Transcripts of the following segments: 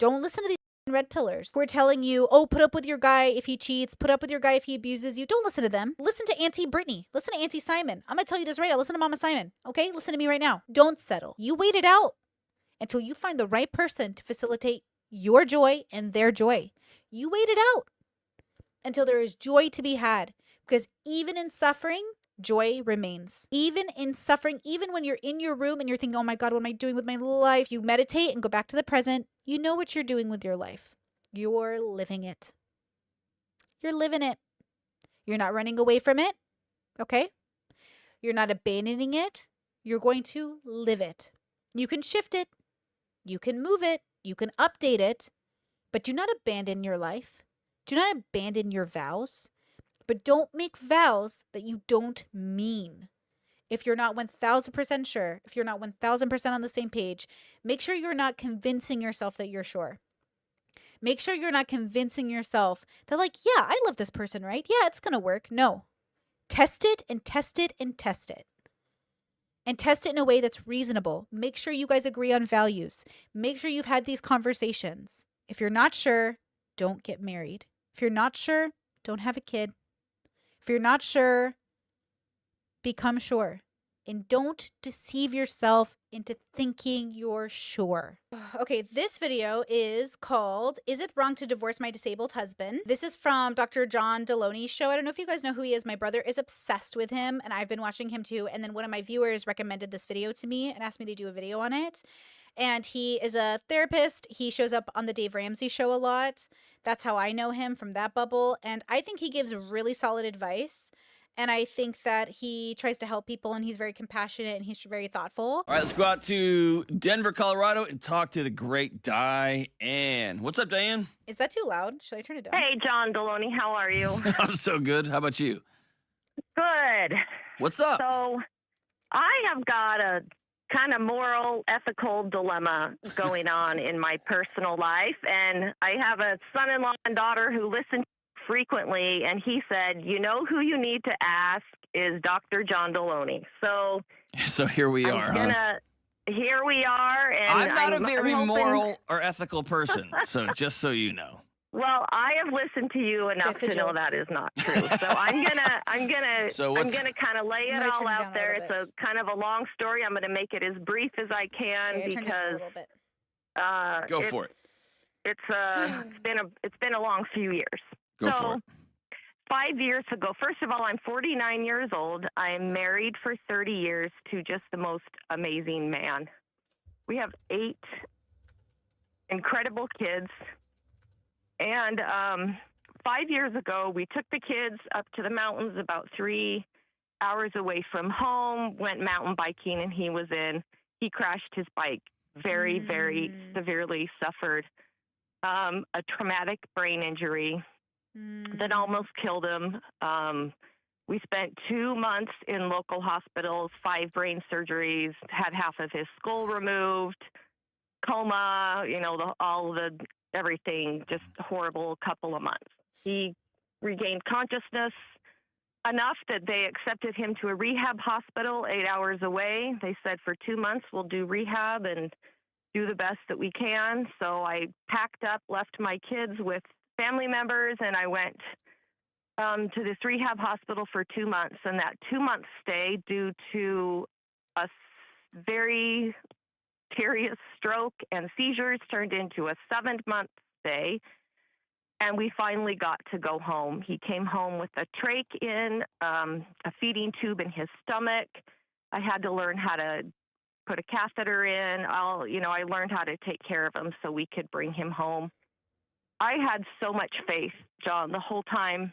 Don't listen to these red pillars who are telling you, oh, put up with your guy if he cheats, put up with your guy if he abuses you. Don't listen to them. Listen to Auntie Brittany. Listen to Auntie Simon. I'm going to tell you this right now. Listen to Mama Simon. Okay? Listen to me right now. Don't settle. You wait it out until you find the right person to facilitate your joy and their joy. You wait it out until there is joy to be had. Because even in suffering, joy remains. Even in suffering, even when you're in your room and you're thinking, oh my God, what am I doing with my life? You meditate and go back to the present. You know what you're doing with your life. You're living it. You're living it. You're not running away from it. Okay? You're not abandoning it. You're going to live it. You can shift it. You can move it. You can update it. But do not abandon your life. Do not abandon your vows. But don't make vows that you don't mean. If you're not 1000% sure, if you're not 1000% on the same page, make sure you're not convincing yourself that you're sure. Make sure you're not convincing yourself that, like, yeah, I love this person, right? Yeah, it's going to work. No. Test it and test it and test it. And test it in a way that's reasonable. Make sure you guys agree on values. Make sure you've had these conversations. If you're not sure, don't get married. If you're not sure, don't have a kid. If you're not sure, become sure. And don't deceive yourself into thinking you're sure. Okay, this video is called, Is It Wrong to Divorce My Disabled Husband? This is from Dr. John Deloney's show. I don't know if you guys know who he is. My brother is obsessed with him, and I've been watching him too. And then one of my viewers recommended this video to me and asked me to do a video on it. And he is a therapist. He shows up on the Dave Ramsey show a lot. That's how I know him, from that bubble. And I think he gives really solid advice. And I think that he tries to help people, and he's very compassionate, and he's very thoughtful. All right, let's go out to Denver, Colorado, and talk to the great Diane. What's up, Diane? Is that too loud? Should I turn it down? Hey, John Deloney, how are you? I'm so good. How about you? Good. What's up? So I have got a kind of moral, ethical dilemma going on in my personal life, and I have a son-in-law and daughter who listen frequently, and he said, you know who you need to ask is Dr. John Deloney. So here we are, huh? Here we are. And I'm not a very hoping, moral or ethical person, so just so you know. Well, I have listened to you enough to know that is not true. So I'm gonna kind of lay it all out there. It's a kind of a long story. I'm gonna make it as brief as I can because go for it. It's been a long few years. Go for it. 5 years ago, first of all, I'm 49 years old. I'm married for 30 years to just the most amazing man. We have 8 incredible kids. And 5 years ago, we took the kids up to the mountains about 3 hours away from home, went mountain biking, and he crashed his bike, very, very severely suffered a traumatic brain injury that almost killed him. We spent 2 months in local hospitals, 5 brain surgeries, had half of his skull removed, coma, everything, just horrible couple of months. He regained consciousness enough that they accepted him to a rehab hospital 8 hours away. They said for 2 months we'll do rehab and do the best that we can. So I packed up, left my kids with family members, and I went to this rehab hospital for 2 months. And that 2-month stay, due to a very serious stroke and seizures, turned into a 7-month stay. And we finally got to go home. He came home with a trach in, a feeding tube in his stomach. I had to learn how to put a catheter in. I learned how to take care of him so we could bring him home. I had so much faith, John, the whole time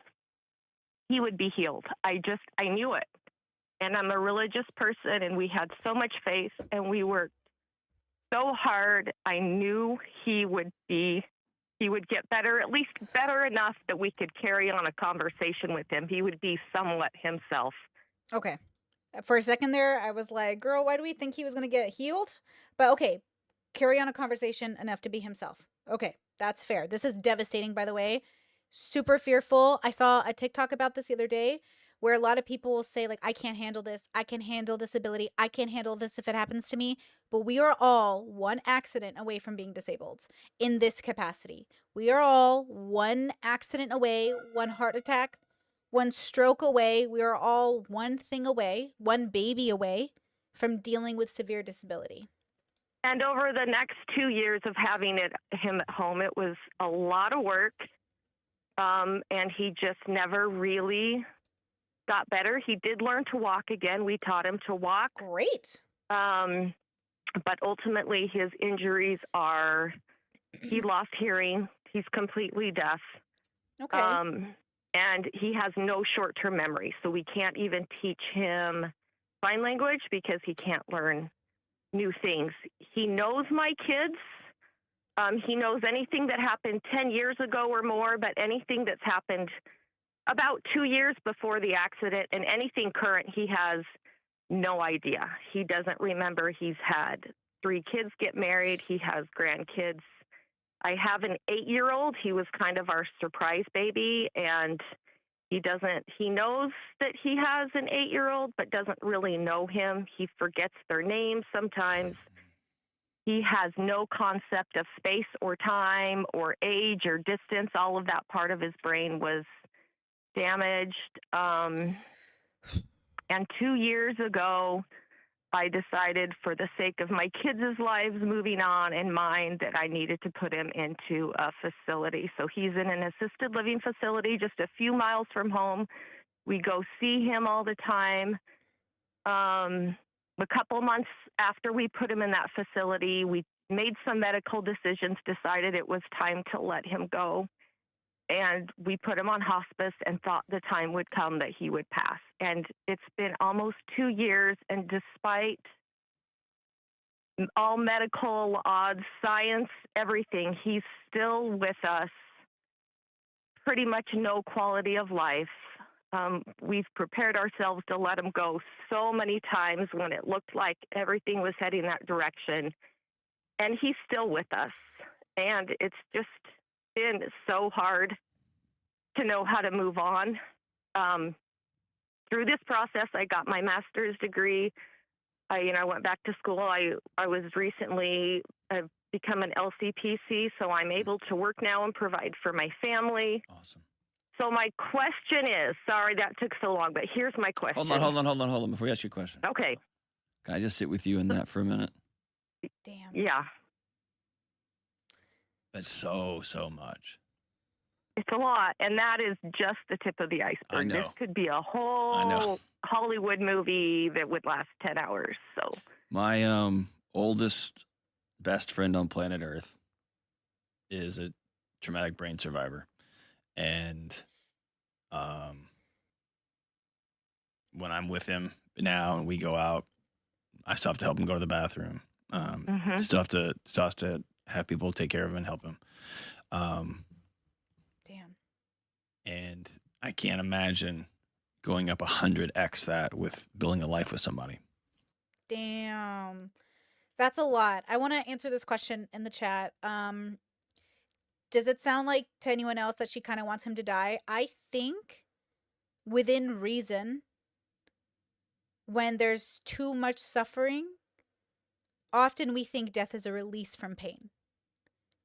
he would be healed. I knew it. And I'm a religious person, and we had so much faith, and we worked so hard. I knew he would get better, at least better enough that we could carry on a conversation with him. He would be somewhat himself. Okay. For a second there, I was like, girl, why do we think he was going to get healed? But okay, carry on a conversation enough to be himself. Okay, that's fair. This is devastating, by the way. Super fearful. I saw a TikTok about this the other day where a lot of people will say, like, I can't handle this. I can handle disability. I can't handle this if it happens to me. But we are all one accident away from being disabled in this capacity. We are all one accident away, one heart attack, one stroke away. We are all one thing away, one baby away from dealing with severe disability. And over the next 2 years of having him at home, it was a lot of work. And he just never really got better. He did learn to walk again. We taught him to walk. Great. But ultimately, his injuries are he lost hearing. He's completely deaf. Okay. And he has no short-term memory. So we can't even teach him sign language because he can't learn new things. He knows my kids. He knows anything that happened 10 years ago or more, but anything that's happened about 2 years before the accident and anything current, he has no idea. He doesn't remember. He's had 3 kids get married. He has grandkids. I have an 8-year-old. He was kind of our surprise baby, and he knows that he has an 8-year-old, but doesn't really know him. He forgets their names sometimes. He has no concept of space or time or age or distance. All of that part of his brain was damaged. And 2 years ago, I decided, for the sake of my kids' lives moving on and mine, that I needed to put him into a facility. So he's in an assisted living facility just a few miles from home. We go see him all the time. A couple months after we put him in that facility, we made some medical decisions, decided it was time to let him go. And we put him on hospice and thought the time would come that he would pass. And it's been almost 2 years, and despite all medical odds, science, everything, he's still with us. Pretty much no quality of life. We've prepared ourselves to let him go so many times when it looked like everything was heading that direction. And he's still with us. And it's just been so hard to know how to move on. Through this process, I got my master's degree. I went back to school. I was recently, I've become an LCPC, so I'm able to work now and provide for my family. Awesome. So my question is, sorry that took so long, but here's my question. Hold on. Before you ask your question. Okay. Can I just sit with you in that for a minute? Damn. Yeah. That's so much. It's a lot, and that is just the tip of the iceberg. I know. This could be a whole Hollywood movie that would last 10 hours. So My oldest best friend on planet Earth is a traumatic brain survivor. And when I'm with him now and we go out, I still have to help him go to the bathroom. Still have to have people take care of him and help him. Damn. And I can't imagine going up 100x that with building a life with somebody. Damn. That's a lot. I want to answer this question in the chat. Does it sound like to anyone else that she kind of wants him to die? I think within reason, when there's too much suffering, often we think death is a release from pain.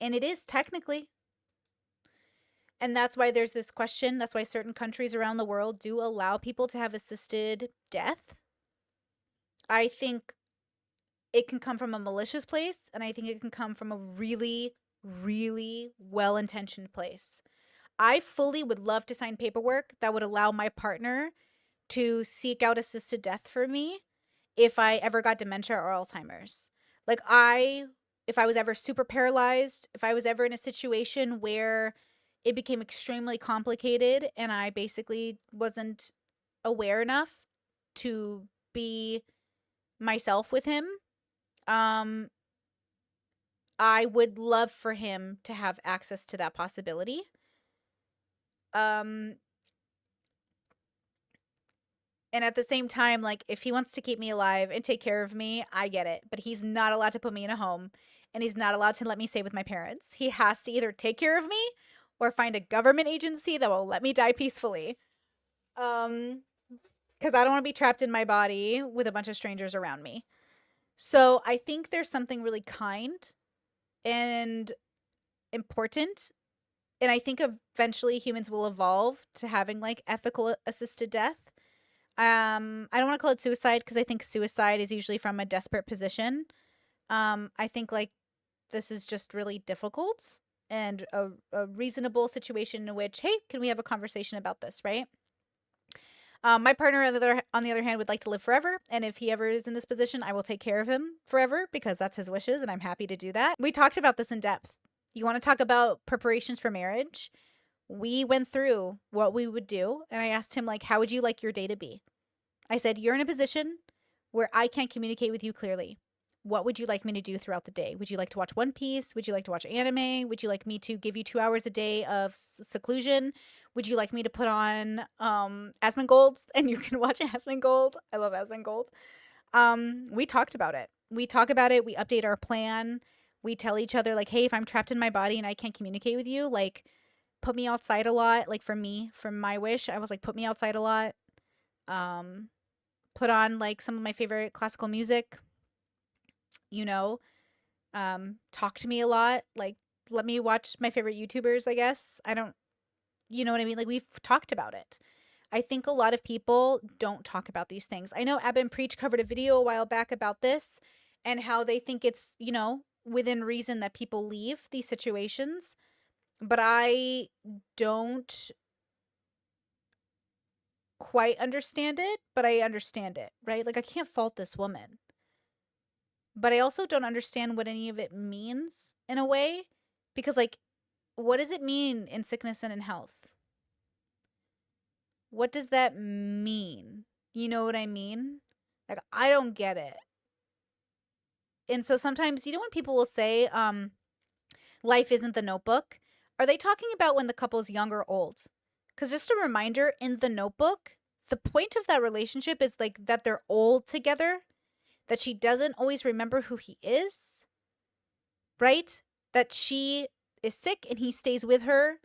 And it is technically. And that's why there's this question. That's why certain countries around the world do allow people to have assisted death. I think it can come from a malicious place, and I think it can come from a really, really well-intentioned place. I fully would love to sign paperwork that would allow my partner to seek out assisted death for me if I ever got dementia or Alzheimer's. Like, if I was ever super paralyzed, if I was ever in a situation where it became extremely complicated and I basically wasn't aware enough to be myself with him, I would love for him to have access to that possibility. And at the same time, like, if he wants to keep me alive and take care of me, I get it. But he's not allowed to put me in a home, and he's not allowed to let me stay with my parents. He has to either take care of me or find a government agency that will let me die peacefully. because I don't want to be trapped in my body with a bunch of strangers around me. So I think there's something really kind and important. And I think eventually humans will evolve to having like ethical assisted death. I don't want to call it suicide because I think suicide is usually from a desperate position. I think like this is just really difficult and a reasonable situation in which, hey, can we have a conversation about this, right? My partner, on the other hand, would like to live forever. And if he ever is in this position, I will take care of him forever because that's his wishes. And I'm happy to do that. We talked about this in depth. You want to talk about preparations for marriage? We went through what we would do. And I asked him, like, how would you like your day to be? I said, you're in a position where I can't communicate with you clearly. What would you like me to do throughout the day? Would you like to watch One Piece? Would you like to watch anime? Would you like me to give you 2 hours a day of seclusion? Would you like me to put on Asmongold and you can watch Asmongold? I love Asmongold. We talked about it. We talk about it. We update our plan. We tell each other like, hey, if I'm trapped in my body and I can't communicate with you, like put me outside a lot. Like for me, from my wish, I was like, put me outside a lot. Put on like some of my favorite classical music. You know, talk to me a lot. Like let me watch my favorite YouTubers, I guess. You know what I mean? Like we've talked about it. I think a lot of people don't talk about these things. I know Abba and Preach covered a video a while back about this and how they think it's, you know, within reason that people leave these situations. But I don't quite understand it, but I understand it, right? Like I can't fault this woman. But I also don't understand what any of it means in a way because like what does it mean in sickness and in health? What does that mean? You know what I mean? Like I don't get it. And so sometimes, you know, when people will say life isn't the Notebook, are they talking about when the couple's young or old? Because just a reminder, in the Notebook, the point of that relationship is like that they're old together, that she doesn't always remember who he is, right? That she is sick and he stays with her.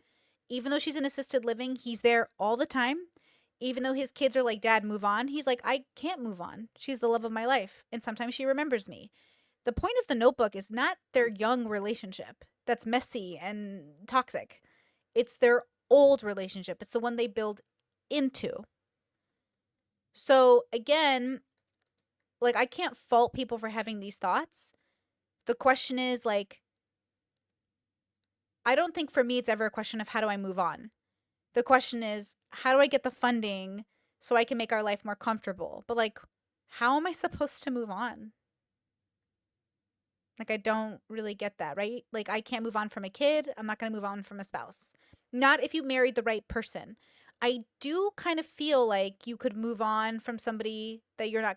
Even though she's in assisted living, he's there all the time. Even though his kids are like, Dad, move on. He's like, I can't move on. She's the love of my life. And sometimes she remembers me. The point of the Notebook is not their young relationship that's messy and toxic. It's their old relationship. It's the one they build into. So again, like I can't fault people for having these thoughts. The question is like, I don't think for me it's ever a question of how do I move on. The question is, how do I get the funding so I can make our life more comfortable? But like, how am I supposed to move on? Like, I don't really get that, right? Like, I can't move on from a kid. I'm not going to move on from a spouse. Not if you married the right person. I do kind of feel like you could move on from somebody that you're not,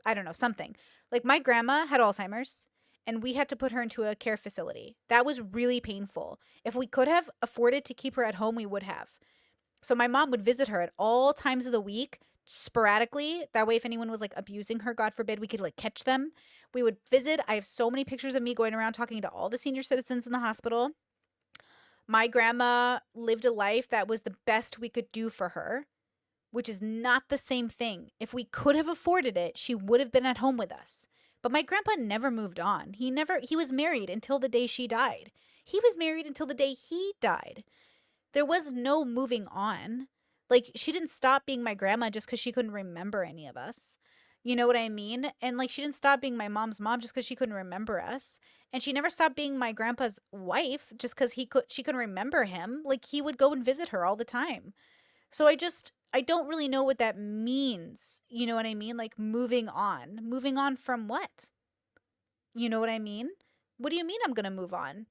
I don't know, something. Like, my grandma had Alzheimer's and we had to put her into a care facility. That was really painful. If we could have afforded to keep her at home, we would have. So my mom would visit her at all times of the week, sporadically. That way, if anyone was like abusing her, God forbid, we could like catch them. We would visit. I have so many pictures of me going around talking to all the senior citizens in the hospital. My grandma lived a life that was the best we could do for her, which is not the same thing. If we could have afforded it, she would have been at home with us. But my grandpa never moved on. He was married until the day she died. He was married until the day he died. There was no moving on. Like, she didn't stop being my grandma just because she couldn't remember any of us. You know what I mean? And like, she didn't stop being my mom's mom just because she couldn't remember us. And she never stopped being my grandpa's wife just because she couldn't remember him. Like, he would go and visit her all the time. So I don't really know what that means. You know what I mean? Like, moving on. Moving on from what? You know what I mean? What do you mean I'm going to move on?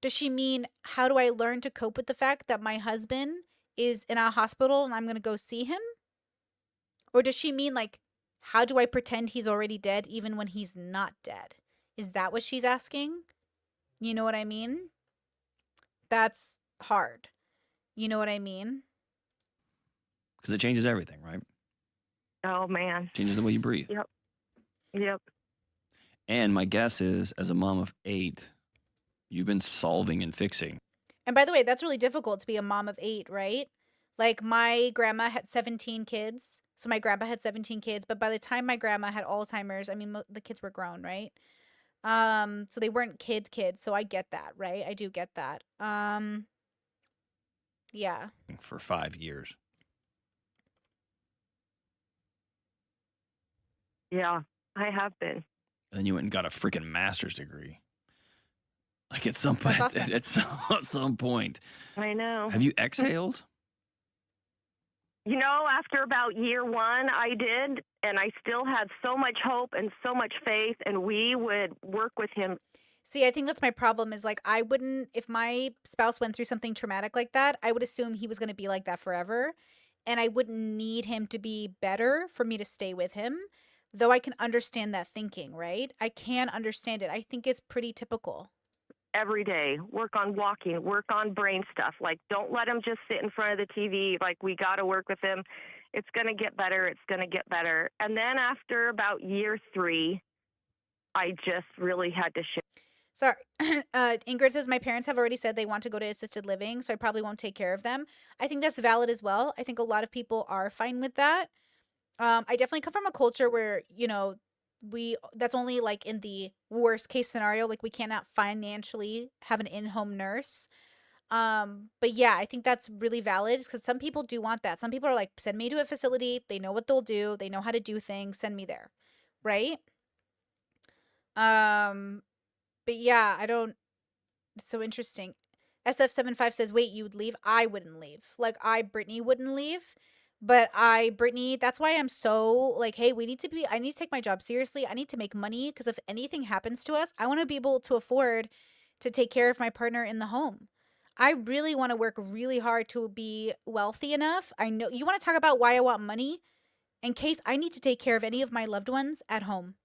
Does she mean, how do I learn to cope with the fact that my husband is in a hospital and I'm going to go see him? Or does she mean, like, how do I pretend he's already dead even when he's not dead? Is that what she's asking? You know what I mean? That's hard. You know what I mean? Because it changes everything, right? Oh, man. Changes the way you breathe. Yep. And my guess is, as a mom of 8, you've been solving and fixing. And by the way, that's really difficult to be a mom of 8, right? Like my grandma had 17 kids. So my grandpa had 17 kids, but by the time my grandma had Alzheimer's, I mean the kids were grown, right? So they weren't kids, so I get that, right? I do get that. Yeah. For 5 years. Yeah, I have been. And then you went and got a freaking master's degree. Like at some That's point, awesome. at some point, I know. have you exhaled? You know, after about year one, I did, and I still had so much hope and so much faith, and we would work with him. See, I think that's my problem is like I wouldn't if my spouse went through something traumatic like that, I would assume he was going to be like that forever, and I wouldn't need him to be better for me to stay with him. Though I can understand that thinking, right? I can understand it. I think it's pretty typical. Every day, work on walking, work on brain stuff. Like, don't let him just sit in front of the TV. Like, we got to work with him. It's going to get better. It's going to get better. And then after about year 3, I just really had to shift. Sorry. Ingrid says, my parents have already said they want to go to assisted living, so I probably won't take care of them. I think that's valid as well. I think a lot of people are fine with that. I definitely come from a culture where, that's only like in the worst case scenario, like we cannot financially have an in-home nurse. But yeah, I think that's really valid because some people do want that. Some people are like, send me to a facility. They know what they'll do. They know how to do things. Send me there. Right? But yeah, I don't, it's so interesting. SF75 says, wait, you would leave? I wouldn't leave. Like Brittany wouldn't leave. But Brittany, that's why I'm so like, hey, I need to take my job seriously. I need to make money because if anything happens to us, I want to be able to afford to take care of my partner in the home. I really want to work really hard to be wealthy enough. I know you want to talk about why I want money in case I need to take care of any of my loved ones at home.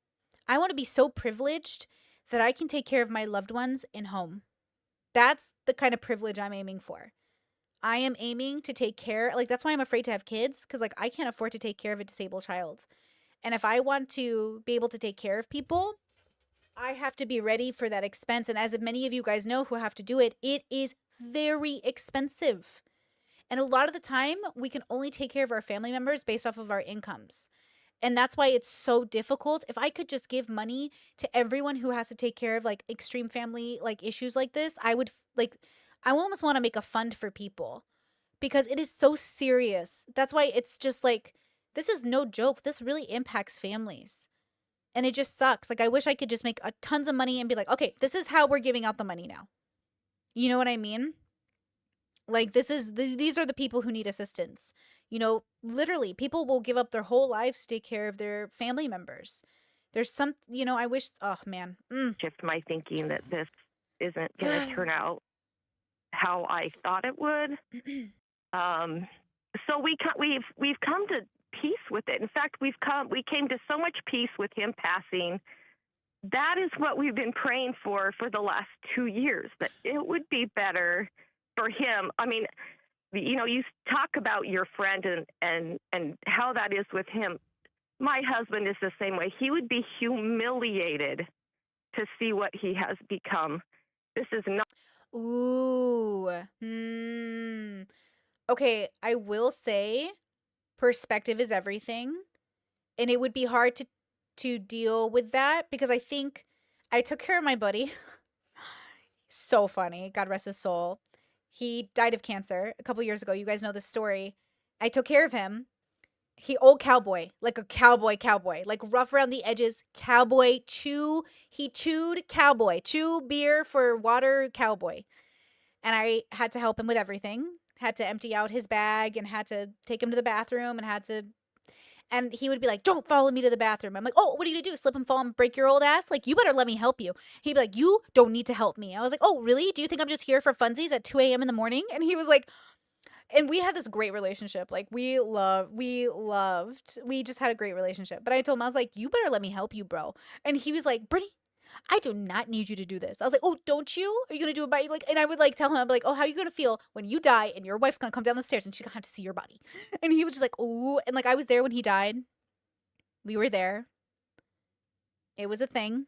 I want to be so privileged that I can take care of my loved ones in home. That's the kind of privilege I'm aiming for. I am aiming to take care, like, that's why I'm afraid to have kids, because, like, I can't afford to take care of a disabled child. And if I want to be able to take care of people, I have to be ready for that expense. And as many of you guys know who have to do it, it is very expensive. And a lot of the time, we can only take care of our family members based off of our incomes. And that's why it's so difficult. If I could just give money to everyone who has to take care of like extreme family like issues like this, I almost want to make a fund for people because it is so serious. That's why it's just like this is no joke. This really impacts families. And it just sucks. Like I wish I could just make tons of money and be like, "Okay, this is how we're giving out the money now." You know what I mean? Like these are the people who need assistance. Literally, people will give up their whole lives to take care of their family members. There's some, I wish, oh man. Shift my thinking that this isn't going to turn out how I thought it would. So we've come to peace with it. In fact, we came to so much peace with him passing. That is what we've been praying for the last 2 years, that it would be better for him. I mean, you talk about your friend and how that is with him. My husband is the same way. He would be humiliated to see what he has become. This is not. Ooh. Okay, I will say perspective is everything. And it would be hard to deal with that because I think I took care of my buddy. So funny. God rest his soul. He died of cancer a couple years ago. You guys know this story. I took care of him. Old cowboy, like a cowboy, like rough around the edges, cowboy, he chewed cowboy, chew beer for water cowboy. And I had to help him with everything, had to empty out his bag and had to take him to the bathroom and he would be like, don't follow me to the bathroom. I'm like, oh, what are you gonna do? Slip and fall and break your old ass? Like, you better let me help you. He'd be like, you don't need to help me. I was like, oh, really? Do you think I'm just here for funsies at 2 a.m. in the morning? And he was like, and we had this great relationship. Like, we just had a great relationship. But I told him, I was like, you better let me help you, bro. And he was like, Brittany, I do not need you to do this. I was like, oh, don't you? Are you going to do it by, like, and I would, like, tell him, I'd be like, oh, how are you going to feel when you die and your wife's going to come down the stairs and she's going to have to see your body? And he was just like, oh, and, like, I was there when he died. We were there. It was a thing.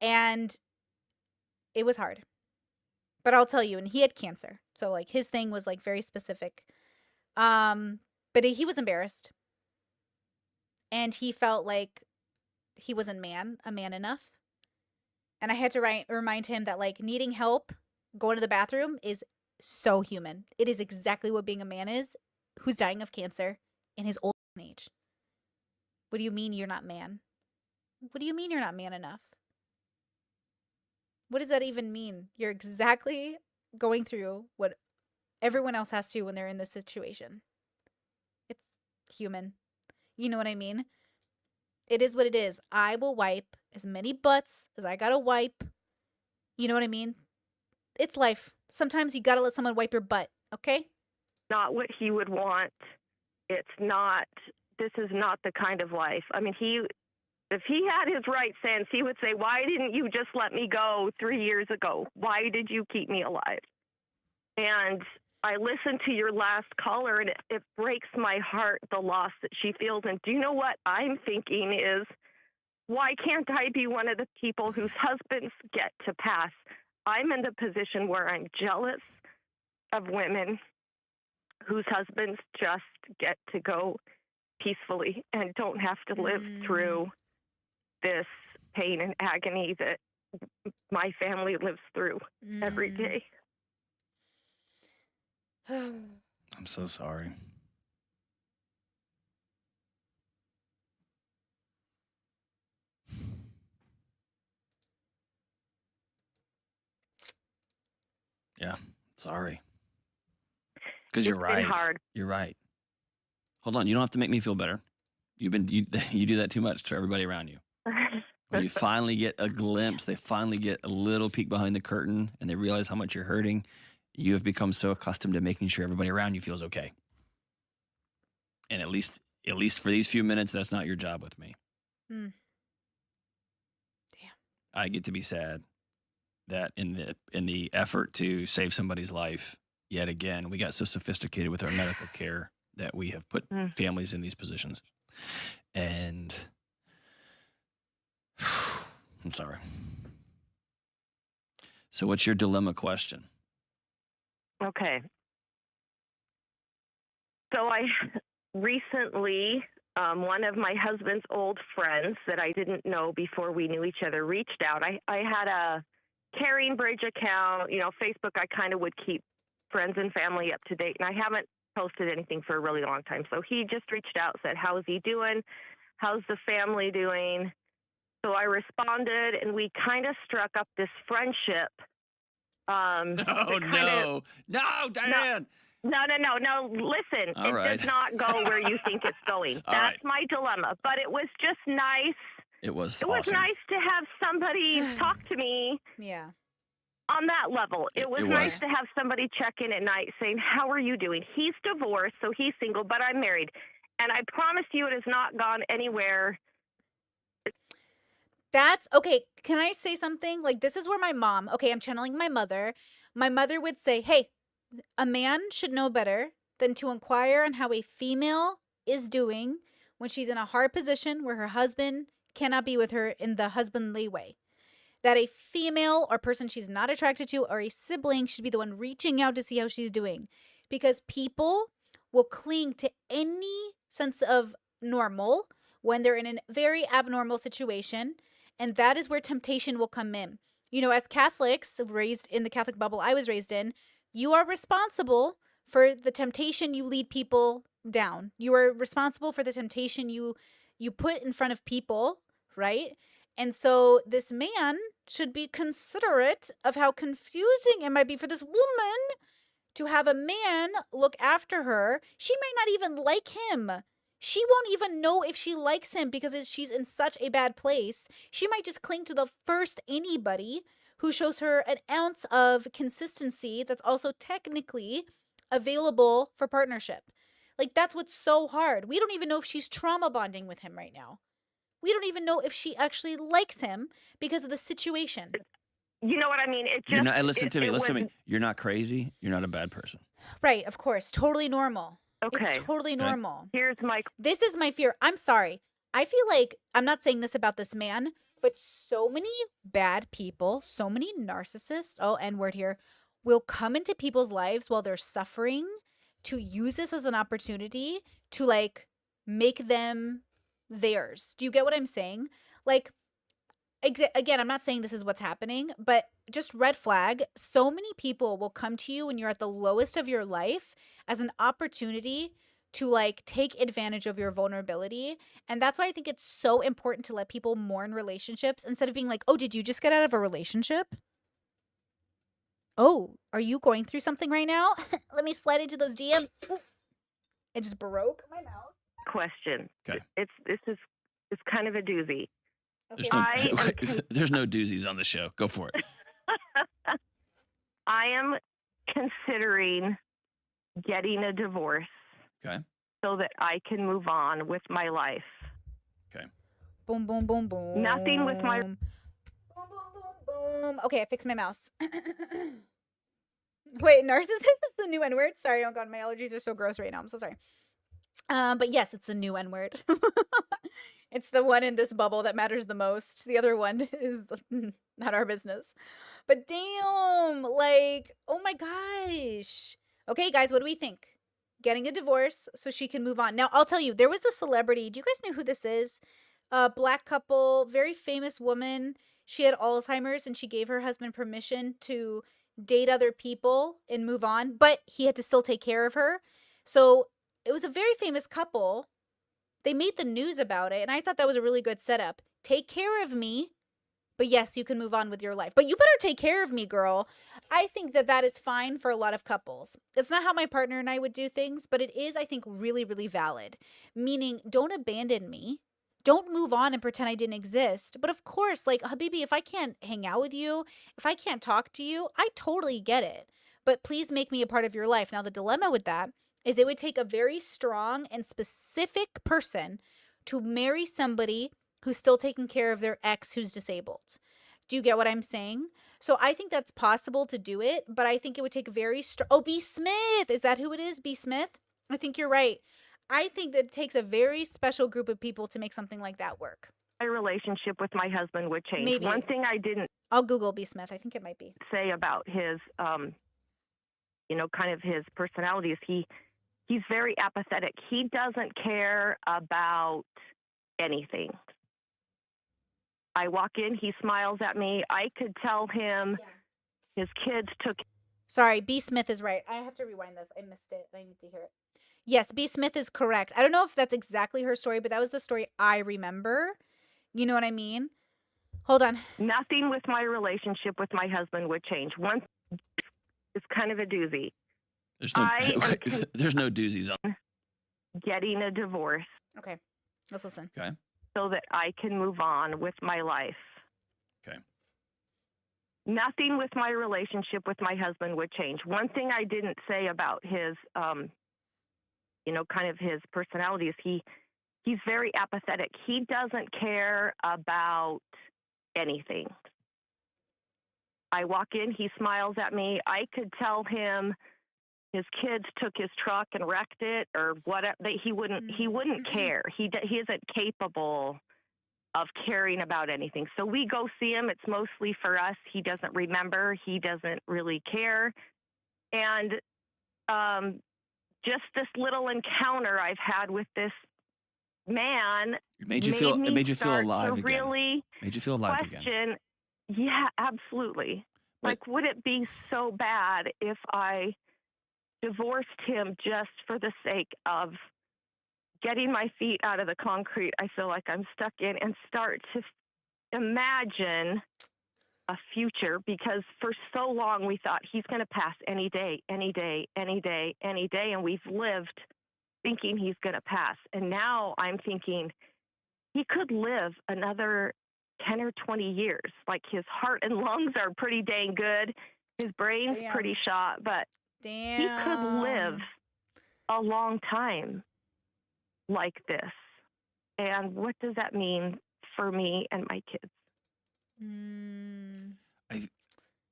And it was hard. But I'll tell you, and he had cancer. So, like, his thing was, like, very specific. But he was embarrassed, and he felt like he wasn't a man enough. And I had to remind him that like needing help going to the bathroom is so human. It is exactly what being a man is who's dying of cancer in his old age. What do you mean you're not man? What do you mean you're not man enough? What does that even mean? You're exactly going through what everyone else has to when they're in this situation. It's human. You know what I mean? It is what it is. I will wipe as many butts as I gotta wipe. You know what I mean? It's life. Sometimes you gotta let someone wipe your butt, okay? Not what he would want. It's not, this is not the kind of life. I mean, if he had his right sense, he would say, why didn't you just let me go 3 years ago? Why did you keep me alive? And I listened to your last caller, and it breaks my heart, the loss that she feels. And do you know what I'm thinking is, why can't I be one of the people whose husbands get to pass? I'm in the position where I'm jealous of women whose husbands just get to go peacefully and don't have to live through this pain and agony that my family lives through every day. I'm so sorry. Yeah, sorry. Because you're right. Hard. You're right. Hold on, you don't have to make me feel better. You do that too much to everybody around you. When you finally get a glimpse, they finally get a little peek behind the curtain, and they realize how much you're hurting. You have become so accustomed to making sure everybody around you feels okay. And at least for these few minutes, that's not your job with me. Damn. I get to be sad that in the effort to save somebody's life, yet again, we got so sophisticated with our medical care that we have put families in these positions. And I'm sorry. So what's your dilemma question? Okay. So I recently, one of my husband's old friends that I didn't know before we knew each other reached out. I had a Caring Bridge account, Facebook. I kind of would keep friends and family up to date, and I haven't posted anything for a really long time. So he just reached out, said, how's he doing? How's the family doing? So I responded, and we kind of struck up this friendship. No, Diane. No. Listen, does not go where you think it's going. That's my dilemma. But it was just nice. It was awesome. Was nice to have somebody talk to me. Yeah. On that level. It was nice to have somebody check in at night saying, how are you doing? He's divorced, so he's single, but I'm married. And I promise you it has not gone anywhere. That's okay. Can I say something? Like, this is where my mom, okay, I'm channeling my mother. My mother would say, hey, a man should know better than to inquire on how a female is doing when she's in a hard position where her husband cannot be with her in the husbandly way. That a female or person she's not attracted to or a sibling should be the one reaching out to see how she's doing. Because people will cling to any sense of normal when they're in a very abnormal situation. And that is where temptation will come in. As Catholics, raised in the Catholic bubble I was raised in, you are responsible for the temptation you lead people down. You are responsible for the temptation you put in front of people, right? And so this man should be considerate of how confusing it might be for this woman to have a man look after her. She might not even like him. She won't even know if she likes him because she's in such a bad place. She might just cling to the first anybody who shows her an ounce of consistency that's also technically available for partnership. Like, that's what's so hard. We don't even know if she's trauma bonding with him right now. We don't even know if she actually likes him because of the situation. You know what I mean? Listen to me. You're not crazy. You're not a bad person. Right, of course. Totally normal. Okay. It's totally normal. This is my fear. I'm sorry. I feel like, I'm not saying this about this man, but so many bad people, so many narcissists, N-word here, will come into people's lives while they're suffering, to use this as an opportunity to like make them theirs. Do you get what I'm saying? Like, again, I'm not saying this is what's happening, but just red flag. So many people will come to you when you're at the lowest of your life as an opportunity to like take advantage of your vulnerability. And that's why I think it's so important to let people mourn relationships instead of being like, oh, did you just get out of a relationship? Oh, are you going through something right now? Let me slide into those DMs. It just broke my mouth. Question. Okay. It's kind of a doozy. There's Okay. no, there's no doozies on the show. Go for it. I am considering getting a divorce Okay. so that I can move on with my life. Boom, boom, boom, boom. Nothing with my- Boom, boom, boom, boom. Okay, I fixed my mouse. Wait, narcissist is the new N-word? Sorry, oh god, my allergies are so gross right now. I'm so sorry. But yes, it's the new N-word. It's the one in this bubble that matters the most. The other one is not our business. But damn, like, oh my gosh. Okay, guys, what do we think? Getting a divorce so she can move on. Now, I'll tell you, there was the celebrity. Do you guys know who this is? A black couple, very famous woman. She had Alzheimer's and she gave her husband permission to date other people and move on, but he had to still take care of her. So it was a very famous couple. They made the news about it, and I thought that was a really good setup. Take care of me, but yes, you can move on with your life. But you better take care of me, girl. I think that that is fine for a lot of couples. It's not how my partner and I would do things, but it is, I think, really, really valid. Meaning, don't abandon me. Don't move on and pretend I didn't exist. But of course, like, Habibi, if I can't hang out with you, if I can't talk to you, I totally get it. But please make me a part of your life. Now, the dilemma with that is it would take a very strong and specific person to marry somebody who's still taking care of their ex who's disabled. Do you get what I'm saying? So I think that's possible to do it, but I think it would take very strong. Oh, B. Smith. Is that who it is? B. Smith? I think you're right. I think that it takes a very special group of people to make something like that work. My relationship with my husband would change. Maybe. One thing I didn't I'll Google B. Smith. I think it might be. say about his, kind of his personality is he's very apathetic. He doesn't care about anything. I walk in, he smiles at me. I could tell him his kids took. Sorry, B. Smith is right. I have to rewind this. I missed it. I need to hear it. Yes, B. Smith is correct. I don't know if that's exactly her story, but that was the story I remember. You know what I mean? Hold on. Nothing with my relationship with my husband would change. One is kind of a doozy. There's no doozies on. Getting a divorce Okay, let's listen. Okay. so that I can move on with my life. Okay. Nothing with my relationship with my husband would change. One thing I didn't say about his, kind of his personality is he's very apathetic. He doesn't care about anything. I walk in, he smiles at me. I could tell him his kids took his truck and wrecked it or whatever. He wouldn't care. He isn't capable of caring about anything. So we go see him. It's mostly for us. He doesn't remember. He doesn't really care. And just this little encounter I've had with this man It made you feel start alive to again. really Made you feel alive again. question. Yeah, absolutely. But- Like, would it be so bad if I divorced him just for the sake of getting my feet out of the concrete I feel like I'm stuck in and start to imagine a future? Because for so long we thought he's going to pass any day, any day, any day, any day. And we've lived thinking he's going to pass. And now I'm thinking he could live another 10 or 20 years. Like, his heart and lungs are pretty dang good. His brain's Damn. pretty shot, but Damn. he could live a long time like this. And what does that mean for me and my kids?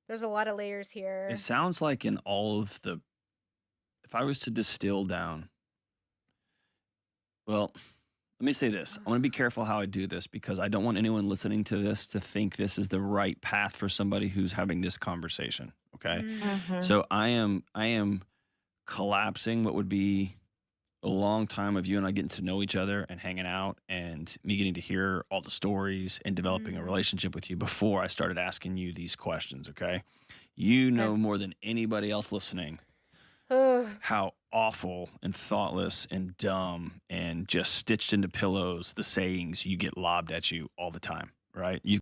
There's a lot of layers here. It sounds like in all of the, if I was to distill down, well, let me say this. I'm going to be careful how I do this because I don't want anyone listening to this to think this is the right path for somebody who's having this conversation. Okay. Mm. Mhm. So I am collapsing what would be a long time of you and I getting to know each other and hanging out and me getting to hear all the stories and developing a Mm. relationship with you before I started asking you these questions, okay? You know Okay. more than anybody else listening Ugh. how awful and thoughtless and dumb and just stitched into pillows the sayings you get lobbed at you all the time, right? You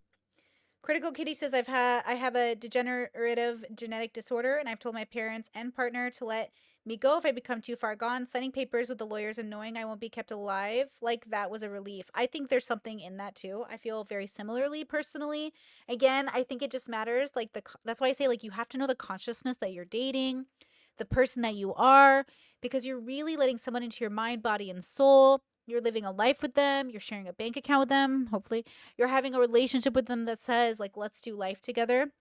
Critical Kitty says I have a degenerative genetic disorder and I've told my parents and partner to let me go if I become too far gone. Signing papers with the lawyers and knowing I won't be kept alive, like that was a relief. I think there's something in that too. I feel very similarly personally. Again, I think it just matters like that's why I say like you have to know the consciousness that you're dating, the person that you are, because you're really letting someone into your mind, body and soul. You're living a life with them, you're sharing a bank account with them, hopefully you're having a relationship with them that says like let's do life together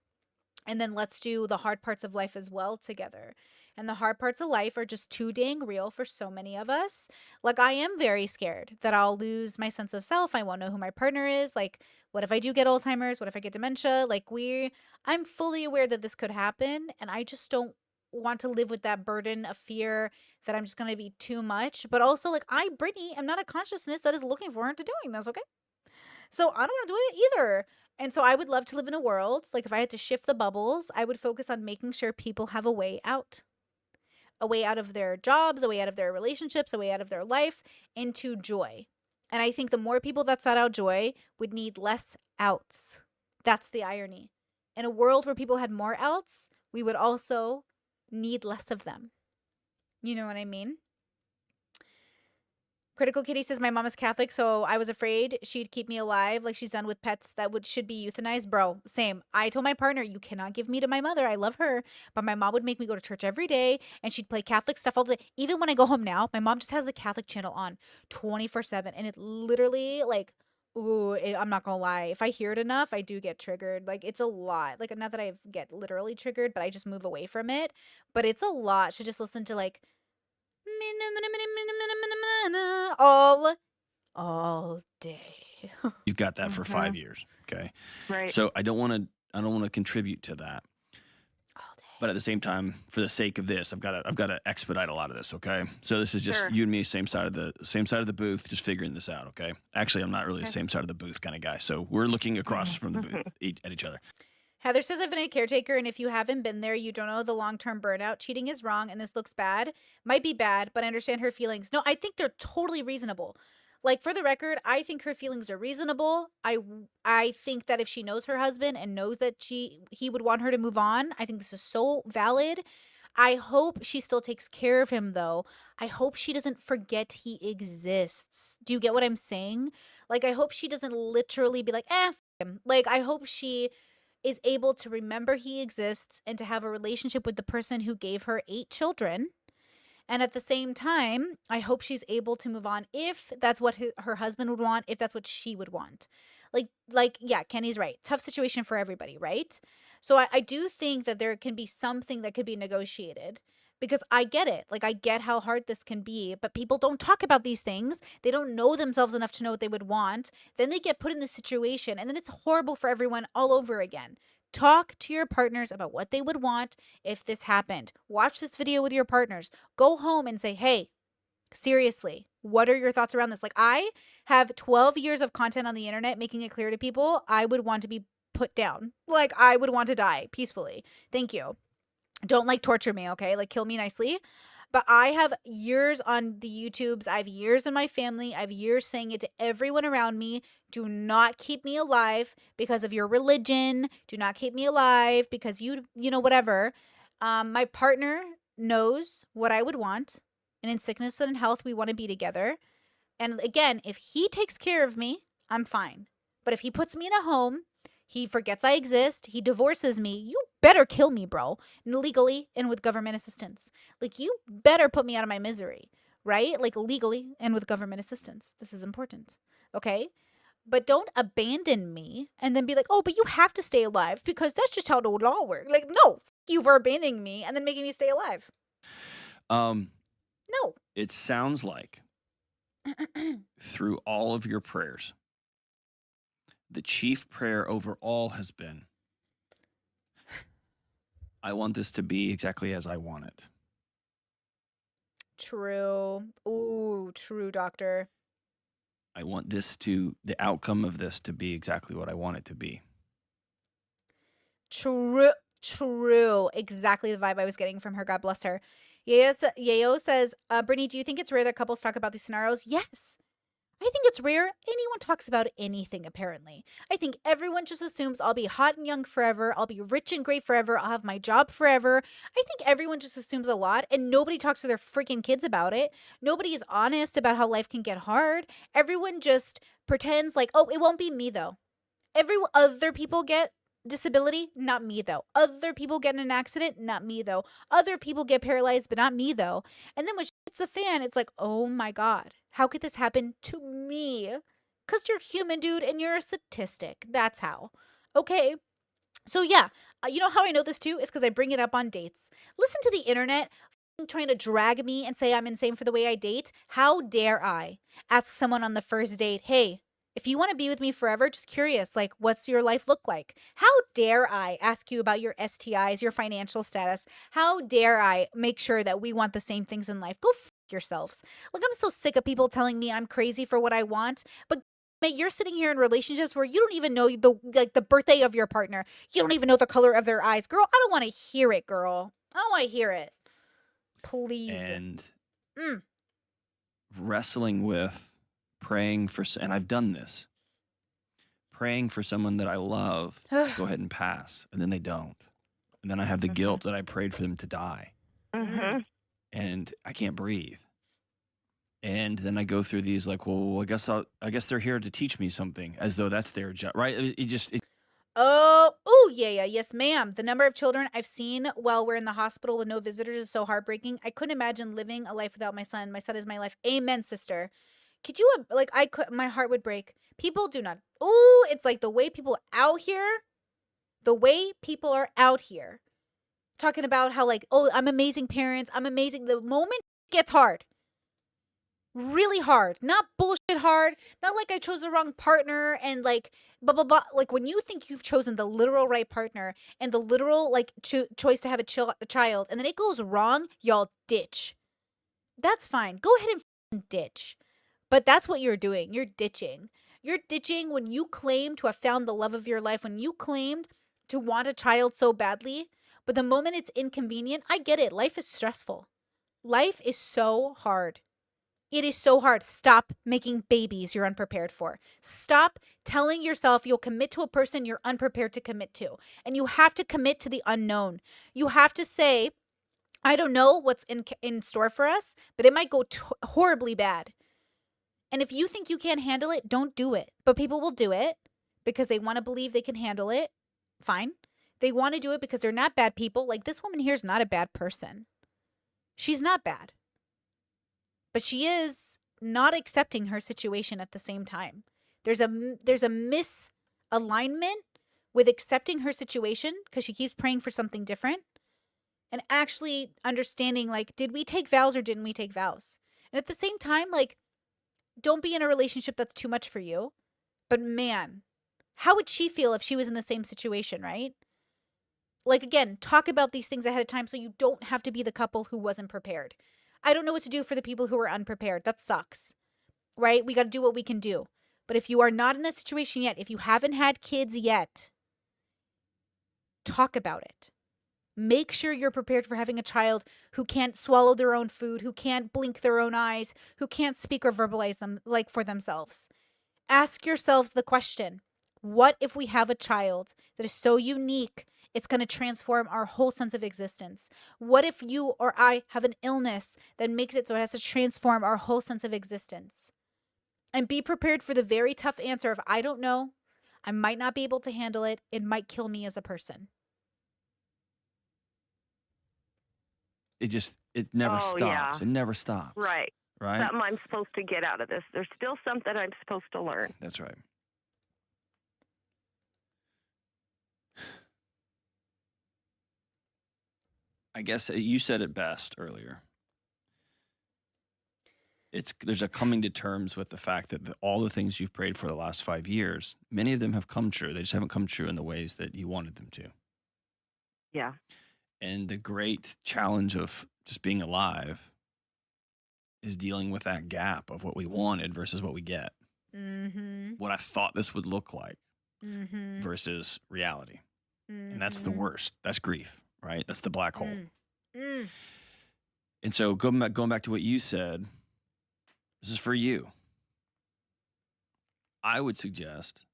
and then let's do the hard parts of life as well together. And the hard parts of life are just too dang real for so many of us. Like I am very scared that I'll lose my sense of self. I won't know who my partner is. Like what if I do get Alzheimer's? What if I get dementia? I'm fully aware that this could happen and I just don't want to live with that burden of fear that I'm just going to be too much. But also like Brittany, am not a consciousness that is looking forward to doing this, okay? So I don't want to do it either. And so I would love to live in a world, like if I had to shift the bubbles, I would focus on making sure people have a way out of their jobs, a way out of their relationships, a way out of their life into joy. And I think the more people that sought out joy would need less outs. That's the irony. In a world where people had more outs, we would also need less of them. You know what I mean? Critical Kitty says my mom is Catholic, so I was afraid she'd keep me alive like she's done with pets that should be euthanized. Bro, same. I told my partner, you cannot give me to my mother. I love her, but my mom would make me go to church every day and she'd play Catholic stuff all the day. Even when I go home now, my mom just has the Catholic channel on 24/7 and it literally like I'm not gonna lie. If I hear it enough, I do get triggered. Like it's a lot. Like not that I get literally triggered, but I just move away from it. But it's a lot to just listen to like all all day. you've got that for Mhm. 5 years, okay? Right. So I don't want to contribute to that. All day. But at the same time, for the sake of this, I've got to expedite a lot of this, okay? So this is just Sure. you and me, same side of the booth, just figuring this out, okay? Actually, I'm not really the Okay. same side of the booth kind of guy. So we're looking across from the booth at each other. Heather says I've been a caretaker, and if you haven't been there, you don't know the long term burnout. Cheating is wrong, and this looks bad. Might be bad, but I understand her feelings. No, I think they're totally reasonable. Like for the record, I think her feelings are reasonable. I think that if she knows her husband and knows that he would want her to move on, I think this is so valid. I hope she still takes care of him though. I hope she doesn't forget he exists. Do you get what I'm saying? Like I hope she doesn't literally be like, "Eh, him." Like I hope she is able to remember he exists and to have a relationship with the person who gave her 8 children. And at the same time, I hope she's able to move on if that's what her husband would want, if that's what she would want. Yeah, Kenny's right. Tough situation for everybody, right? So I do think that there can be something that could be negotiated because I get it. Like, I get how hard this can be, but people don't talk about these things. They don't know themselves enough to know what they would want. Then they get put in this situation, and then it's horrible for everyone all over again. Talk to your partners about what they would want if this happened. Watch this video with your partners. Go home and say, hey, seriously, what are your thoughts around this? Like, I have 12 years of content on the internet making it clear to people I would want to be put down. Like, I would want to die peacefully. Thank you. Don't like torture me, okay? Like, kill me nicely. But I have years on the YouTubes. I have years in my family. I have years saying it to everyone around me. Do not keep me alive because of your religion. Do not keep me alive because whatever. My partner knows what I would want. And in sickness and in health, we want to be together. And again, if he takes care of me, I'm fine. But if he puts me in a home, he forgets I exist, he divorces me, you better kill me, bro. Legally and with government assistance. Like, you better put me out of my misery, right? Like, legally and with government assistance. This is important, okay? But don't abandon me and then be like, oh, but you have to stay alive because that's just how the law works. Like, no, you for abandoning me and then making me stay alive. Um, No. it sounds like through all of your prayers, the chief prayer over all has been, I want this to be exactly as I want it. True. Ooh, true, doctor. I want the outcome of this to be exactly what I want it to be. True, true. Exactly the vibe I was getting from her. God bless her. Yayo says, Brittany, do you think it's rare that couples talk about these scenarios? Yes. I think it's rare anyone talks about anything, apparently. I think everyone just assumes I'll be hot and young forever, I'll be rich and great forever, I'll have my job forever. I think everyone just assumes a lot, and nobody talks to their freaking kids about it. Nobody is honest about how life can get hard. Everyone just pretends like, oh, it won't be me though. Other people get disability, not me though. Other people get in an accident, not me though. Other people get paralyzed, but not me though. And then when shit hits the fan, it's like, oh my God, how could this happen to me? Because you're human, dude, and you're a statistic. That's how. Okay. So, yeah, you know how I know this too? Is because I bring it up on dates. Listen to the internet trying to drag me and say I'm insane for the way I date. How dare I ask someone on the first date, hey, if you want to be with me forever, just curious, like, what's your life look like? How dare I ask you about your STIs, your financial status? How dare I make sure that we want the same things in life? Go yourselves. Like, I'm so sick of people telling me I'm crazy for what I want, but mate, you're sitting here in relationships where you don't even know the birthday of your partner. You don't even know the color of their eyes. Girl, I don't want to hear it, girl. I don't want to hear it. Please. And Mm. wrestling with praying for, and I've done this, praying for someone that I love to go ahead and pass, and then they don't. And then I have the guilt that I prayed for them to die. Mm-hmm. And I can't breathe. And then I go through these like, well, I guess they're here to teach me something, as though that's their job, right? Oh, yeah, yes, ma'am. The number of children I've seen while we're in the hospital with no visitors is so heartbreaking. I couldn't imagine living a life without my son. My son is my life. Amen, sister. Could you, like, my heart would break. People do not. Oh, it's like the way people out here, talking about how, like, oh, I'm amazing parents. I'm amazing. The moment it gets hard, really hard, not bullshit hard, not like I chose the wrong partner and like blah blah blah. Like when you think you've chosen the literal right partner and the literal like choice to have a child, and then it goes wrong, y'all ditch. That's fine. Go ahead and ditch. But that's what you're doing. You're ditching. You're ditching when you claim to have found the love of your life, when you claimed to want a child so badly. But the moment it's inconvenient, I get it. Life is stressful. Life is so hard. It is so hard. Stop making babies you're unprepared for. Stop telling yourself you'll commit to a person you're unprepared to commit to. And you have to commit to the unknown. You have to say, I don't know what's in store for us, but it might go horribly bad. And if you think you can't handle it, don't do it. But people will do it because they want to believe they can handle it. Fine. They want to do it because they're not bad people. Like this woman here is not a bad person. She's not bad. But she is not accepting her situation at the same time. There's a misalignment with accepting her situation because she keeps praying for something different and actually understanding, like, did we take vows or didn't we take vows? And at the same time, like, don't be in a relationship that's too much for you. But man, how would she feel if she was in the same situation, right? Like, again, talk about these things ahead of time so you don't have to be the couple who wasn't prepared. I don't know what to do for the people who are unprepared. That sucks, right? We got to do what we can do. But if you are not in that situation yet, if you haven't had kids yet, talk about it. Make sure you're prepared for having a child who can't swallow their own food, who can't blink their own eyes, who can't speak or verbalize them like for themselves. Ask yourselves the question, what if we have a child that is so unique it's going to transform our whole sense of existence? What if you or I have an illness that makes it so it has to transform our whole sense of existence? And be prepared for the very tough answer of, I don't know. I might not be able to handle it. It might kill me as a person. It never stops. Yeah. It never stops. Right. Right? Something I'm supposed to get out of this. There's still something I'm supposed to learn. That's right. I guess you said it best earlier. There's a coming to terms with the fact that all the things you've prayed for the last 5 years, many of them have come true. They just haven't come true in the ways that you wanted them to. Yeah. And the great challenge of just being alive is dealing with that gap of what we wanted versus what we get. Mm-hmm. What I thought this would look like Mm-hmm. versus reality. And that's the Mm-hmm. worst. That's grief, right? That's the black hole. Mm. And so going back to what you said, this is for you. I would suggest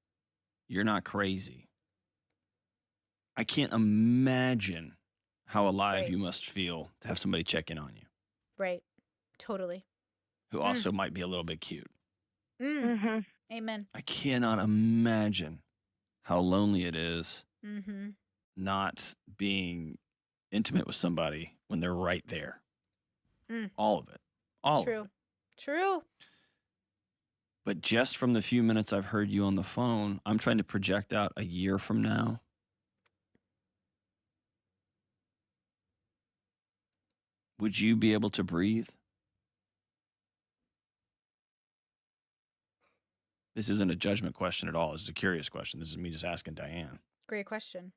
you're not crazy. I can't imagine how alive Right. you must feel to have somebody check in on you Right. Totally. who also might be a little bit cute. Mm-hmm. Amen. I cannot imagine how lonely it is Mm-hmm. not being intimate with somebody when they're right there. Mm. All of it. All of True. it. True. But just from the few minutes I've heard you on the phone, I'm trying to project out a year from now. Would you be able to breathe? This isn't a judgment question at all. This is a curious question. This is me just asking Diane. Great question.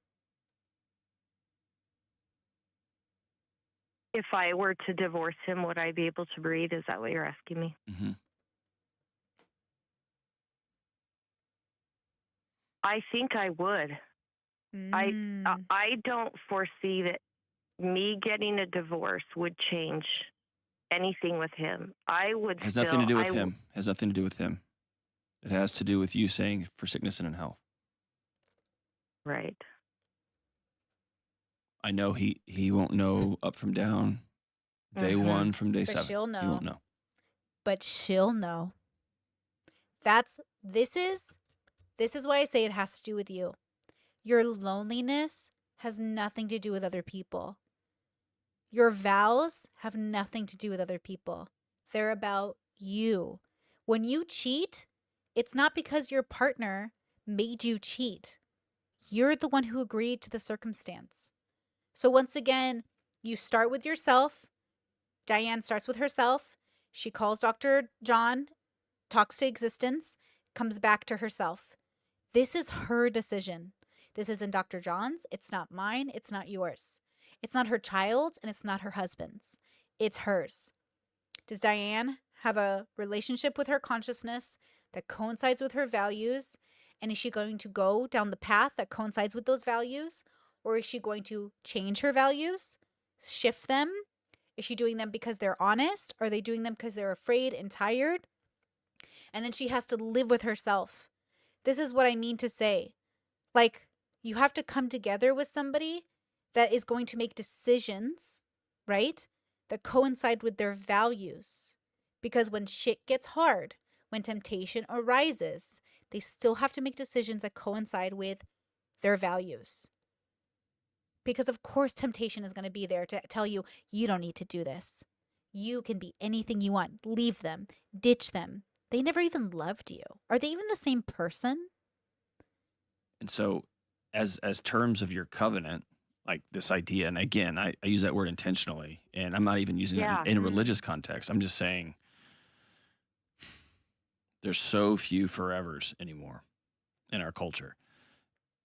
If I were to divorce him, would I be able to breathe? Is that what you're asking me? Mm-hmm. I think I would. I don't foresee that me getting a divorce would change anything with him. I would Has still. nothing to do with him. Has nothing to do with him. It has to do with you saying for sickness and in health. Right. I know he won't know up from down, day Mhm. one from day But 7. she'll He know. won't know. But she'll know. This is why I say it has to do with you. Your loneliness has nothing to do with other people. Your vows have nothing to do with other people. They're about you. When you cheat, it's not because your partner made you cheat. You're the one who agreed to the circumstance. So once again, you start with yourself. Diane starts with herself. She calls Dr. John, talks to existence, comes back to herself. This is her decision. This isn't Dr. John's. It's not mine. It's not yours. It's not her child's and it's not her husband's. It's hers. Does Diane have a relationship with her consciousness that coincides with her values? And is she going to go down the path that coincides with those values? Or is she going to change her values, shift them? Is she doing them because they're honest? Are they doing them because they're afraid and tired? And then she has to live with herself. This is what I mean to say. Like, you have to come together with somebody that is going to make decisions, right? That coincide with their values. Because when shit gets hard, when temptation arises, they still have to make decisions that coincide with their values. Because of course temptation is going to be there to tell you, you don't need to do this. You can be anything you want. Leave them. Ditch them. They never even loved you. Are they even the same person? And so as terms of your covenant, like this idea, and again, I use that word intentionally, and I'm not even using Yeah. that in a religious context. I'm just saying there's so few forevers anymore in our culture.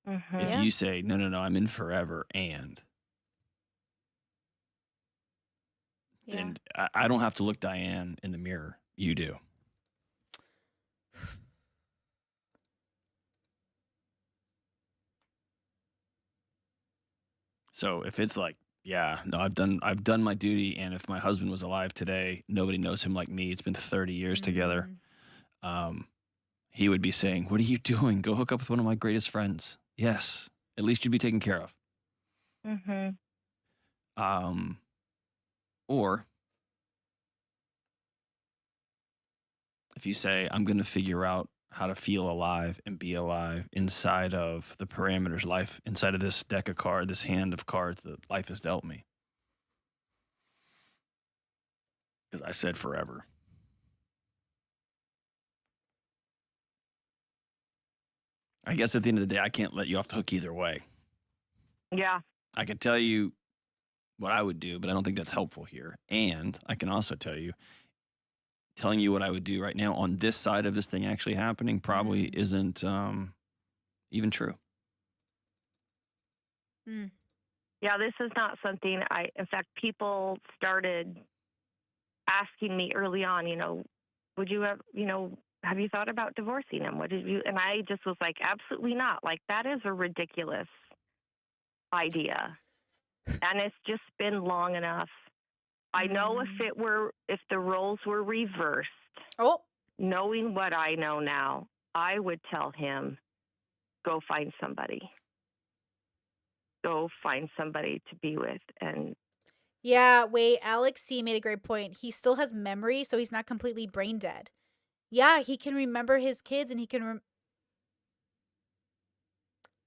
Mhm. If Yeah. you say, no, I'm in forever, and Yeah. then I don't have to look Diane in the mirror. You do. So if it's like, yeah, no, I've done my duty, and if my husband was alive today, nobody knows him like me. It's been 30 years together. He would be saying, "What are you doing? Go hook up with one of my greatest friends." Yes, at least you'd be taken care of. Mhm. Or if you say, "I'm going to figure out how to feel alive and be alive inside of the parameters life, inside of this deck of cards, this hand of cards that life has dealt me." Because I said forever. I guess at the end of the day, I can't let you off the hook either way. Yeah. I can tell you what I would do, but I don't think that's helpful here. And I can also tell you, telling you what I would do right now on this side of this thing actually happening probably isn't even true. Yeah, this is not something in fact, people started asking me early on, would you have you thought about divorcing him? What did you? And I just was like, absolutely not. Like, that is a ridiculous idea. And it's just been long enough. I know if the roles were reversed, Oh, knowing what I know now, I would tell him, go find somebody. Go find somebody to be with. And yeah, wait, Alex C made a great point. He still has memory, so he's not completely brain dead. Yeah, he can remember his kids and he can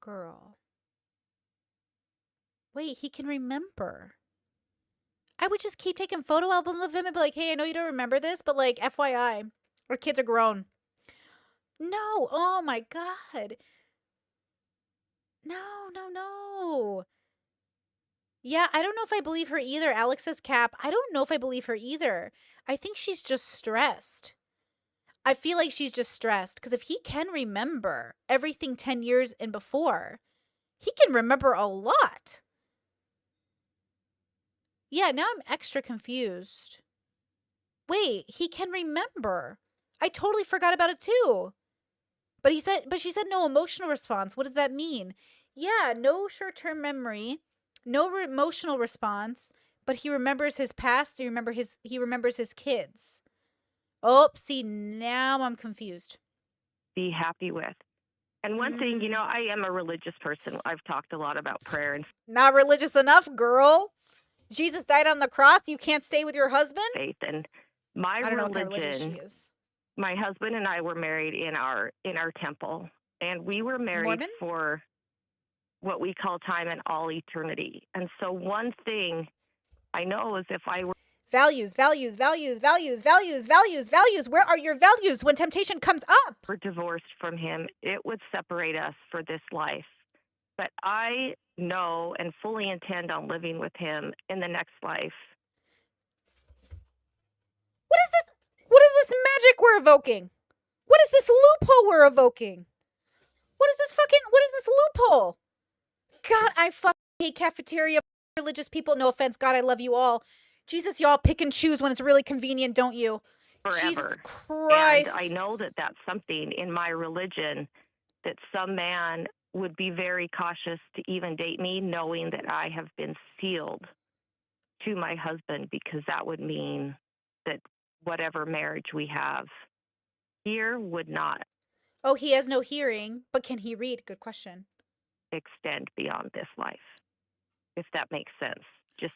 Girl. Wait, he can remember. I would just keep taking photo albums of him and be like, hey, I know you don't remember this, but like, FYI, our kids are grown. No, oh my God. No, no, no. Yeah, I don't know if I believe her either. Alex says cap. I don't know if I believe her either. I think she's just stressed. I feel like she's just stressed because if he can remember everything 10 years and before, he can remember a lot. Yeah, now I'm extra confused. Wait, he can remember. I totally forgot about it too. But she said no emotional response. What does that mean? Yeah, no short-term memory, no emotional response, but he remembers his past, he remembers his kids. Oh, see, now I'm confused. be happy with. And one thing, I am a religious person. I've talked a lot about prayer and Not religious enough, girl. Jesus died on the cross. You can't stay with your husband? faith. And my I don't know what kind of religious religion, she is. my husband and I were married in our temple, and we were married Mormon? for what we call time and all eternity. And so one thing I know is if I were Values, values, values, values, values, values, values. Where are your values when temptation comes up? divorced from him, it would separate us for this life. But I know and fully intend on living with him in the next life. What is this? What is this magic we're evoking? What is this loophole we're evoking? What is this loophole? God, I fucking hate cafeteria religious people. No offense, God, I love you all. Jesus, y'all pick and choose when it's really convenient, don't you? Forever. Jesus Christ. And I know that that's something in my religion that some man would be very cautious to even date me, knowing that I have been sealed to my husband, because that would mean that whatever marriage we have here would not Oh, he has no hearing, but can he read? Good question. extend beyond this life, if that makes sense. Just,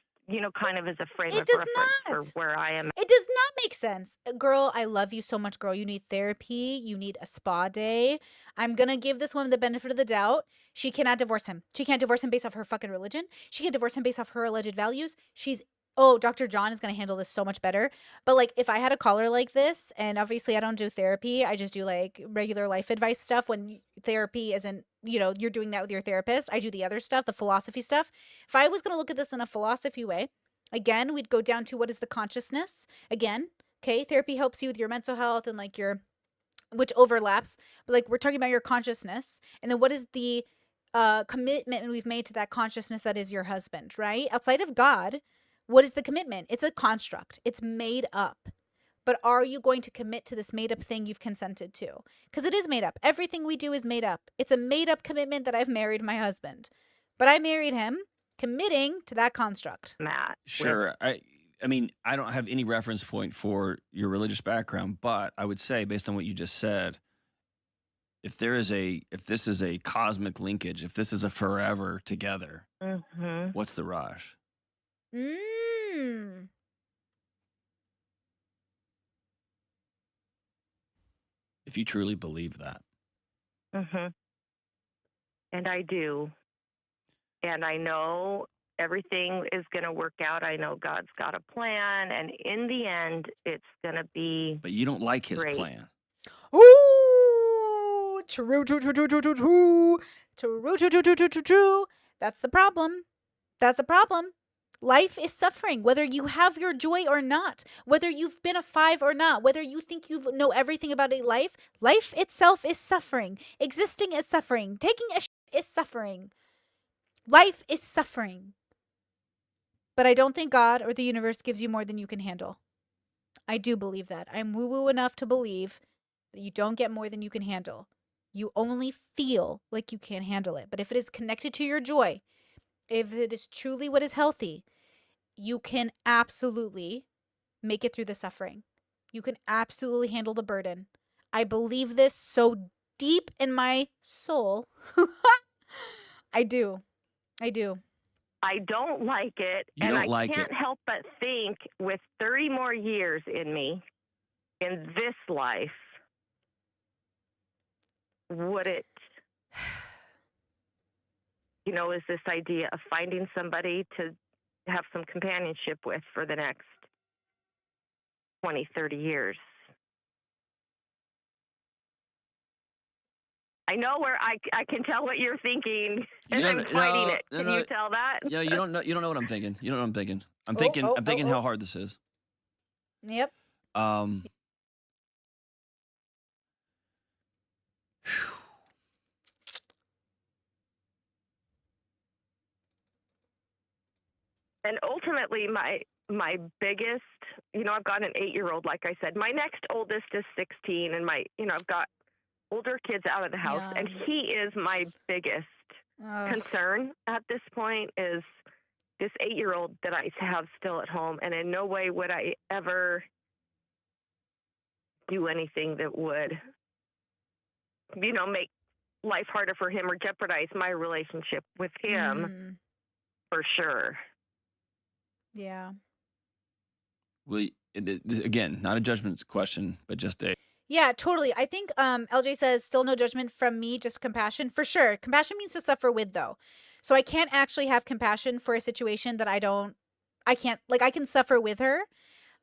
kind of as a frame It of does reference not. for where I am. It does not make sense. Girl, I love you so much, girl. You need therapy. You need a spa day. I'm going to give this woman the benefit of the doubt. She cannot divorce him. She can't divorce him based off her fucking religion. She can't divorce him based off her alleged values. Dr. John is going to handle this so much better. But like, if I had a caller like this, and obviously I don't do therapy, I just do like regular life advice stuff when therapy isn't, you're doing that with your therapist. I do the other stuff, the philosophy stuff. If I was going to look at this in a philosophy way, again, we'd go down to what is the consciousness. Again, okay, therapy helps you with your mental health and like which overlaps, but like we're talking about your consciousness. And then what is the commitment we've made to that consciousness that is your husband, right? Outside of God, what is the commitment? It's a construct. It's made up. But are you going to commit to this made up thing you've consented to? Because it is made up. Everything we do is made up. It's a made up commitment that I've married my husband. But I married him committing to that construct. Matt. Sure. I mean, I don't have any reference point for your religious background, but I would say, based on what you just said, if this is a cosmic linkage, if this is a forever together, what's the rush? If you truly believe that. And I do. And I know everything is going to work out. I know God's got a plan. And in the end, it's going to be. But you don't like his great. plan. Ooh, true. That's the problem. That's a problem. Life is suffering, whether you have your joy or not, whether you've been a 5 or not, whether you think you know everything about a life itself is suffering. Existing is suffering. Taking a shit is suffering. Life is suffering. But I don't think God or the universe gives you more than you can handle. I do believe that. I'm woo-woo enough to believe that you don't get more than you can handle. You only feel like you can't handle it. But if it is connected to your joy, if it is truly what is healthy, you can absolutely make it through the suffering. You can absolutely handle the burden. I believe this so deep in my soul. I do. I do. I don't like it, You and don't I like can't it. help but think with 30 more years in me, in this life, would it, is this idea of finding somebody to have some companionship with for the next 20, 30 years. I know where I can tell what you're thinking, You and I'm don't fighting no it. no Can no you tell that? yeah, you don't know what I'm thinking. You don't know what I'm thinking. I'm Oh, thinking oh, I'm oh, thinking oh. how hard this is. Yep. Um And ultimately, my biggest, I've got an 8-year-old, like I said. My next oldest is 16, and I've got older kids out of the house, Yeah. and he is my biggest concern at this point is this 8-year-old that I have still at home, and in no way would I ever do anything that would, make life harder for him or jeopardize my relationship with him for sure. Yeah. well, this, again, not a judgment question, but just a Yeah, totally. I think LJ says still no judgment from me, just compassion. For sure. Compassion means to suffer with though. So I can't actually have compassion for a situation that I can't, like, I can suffer with her,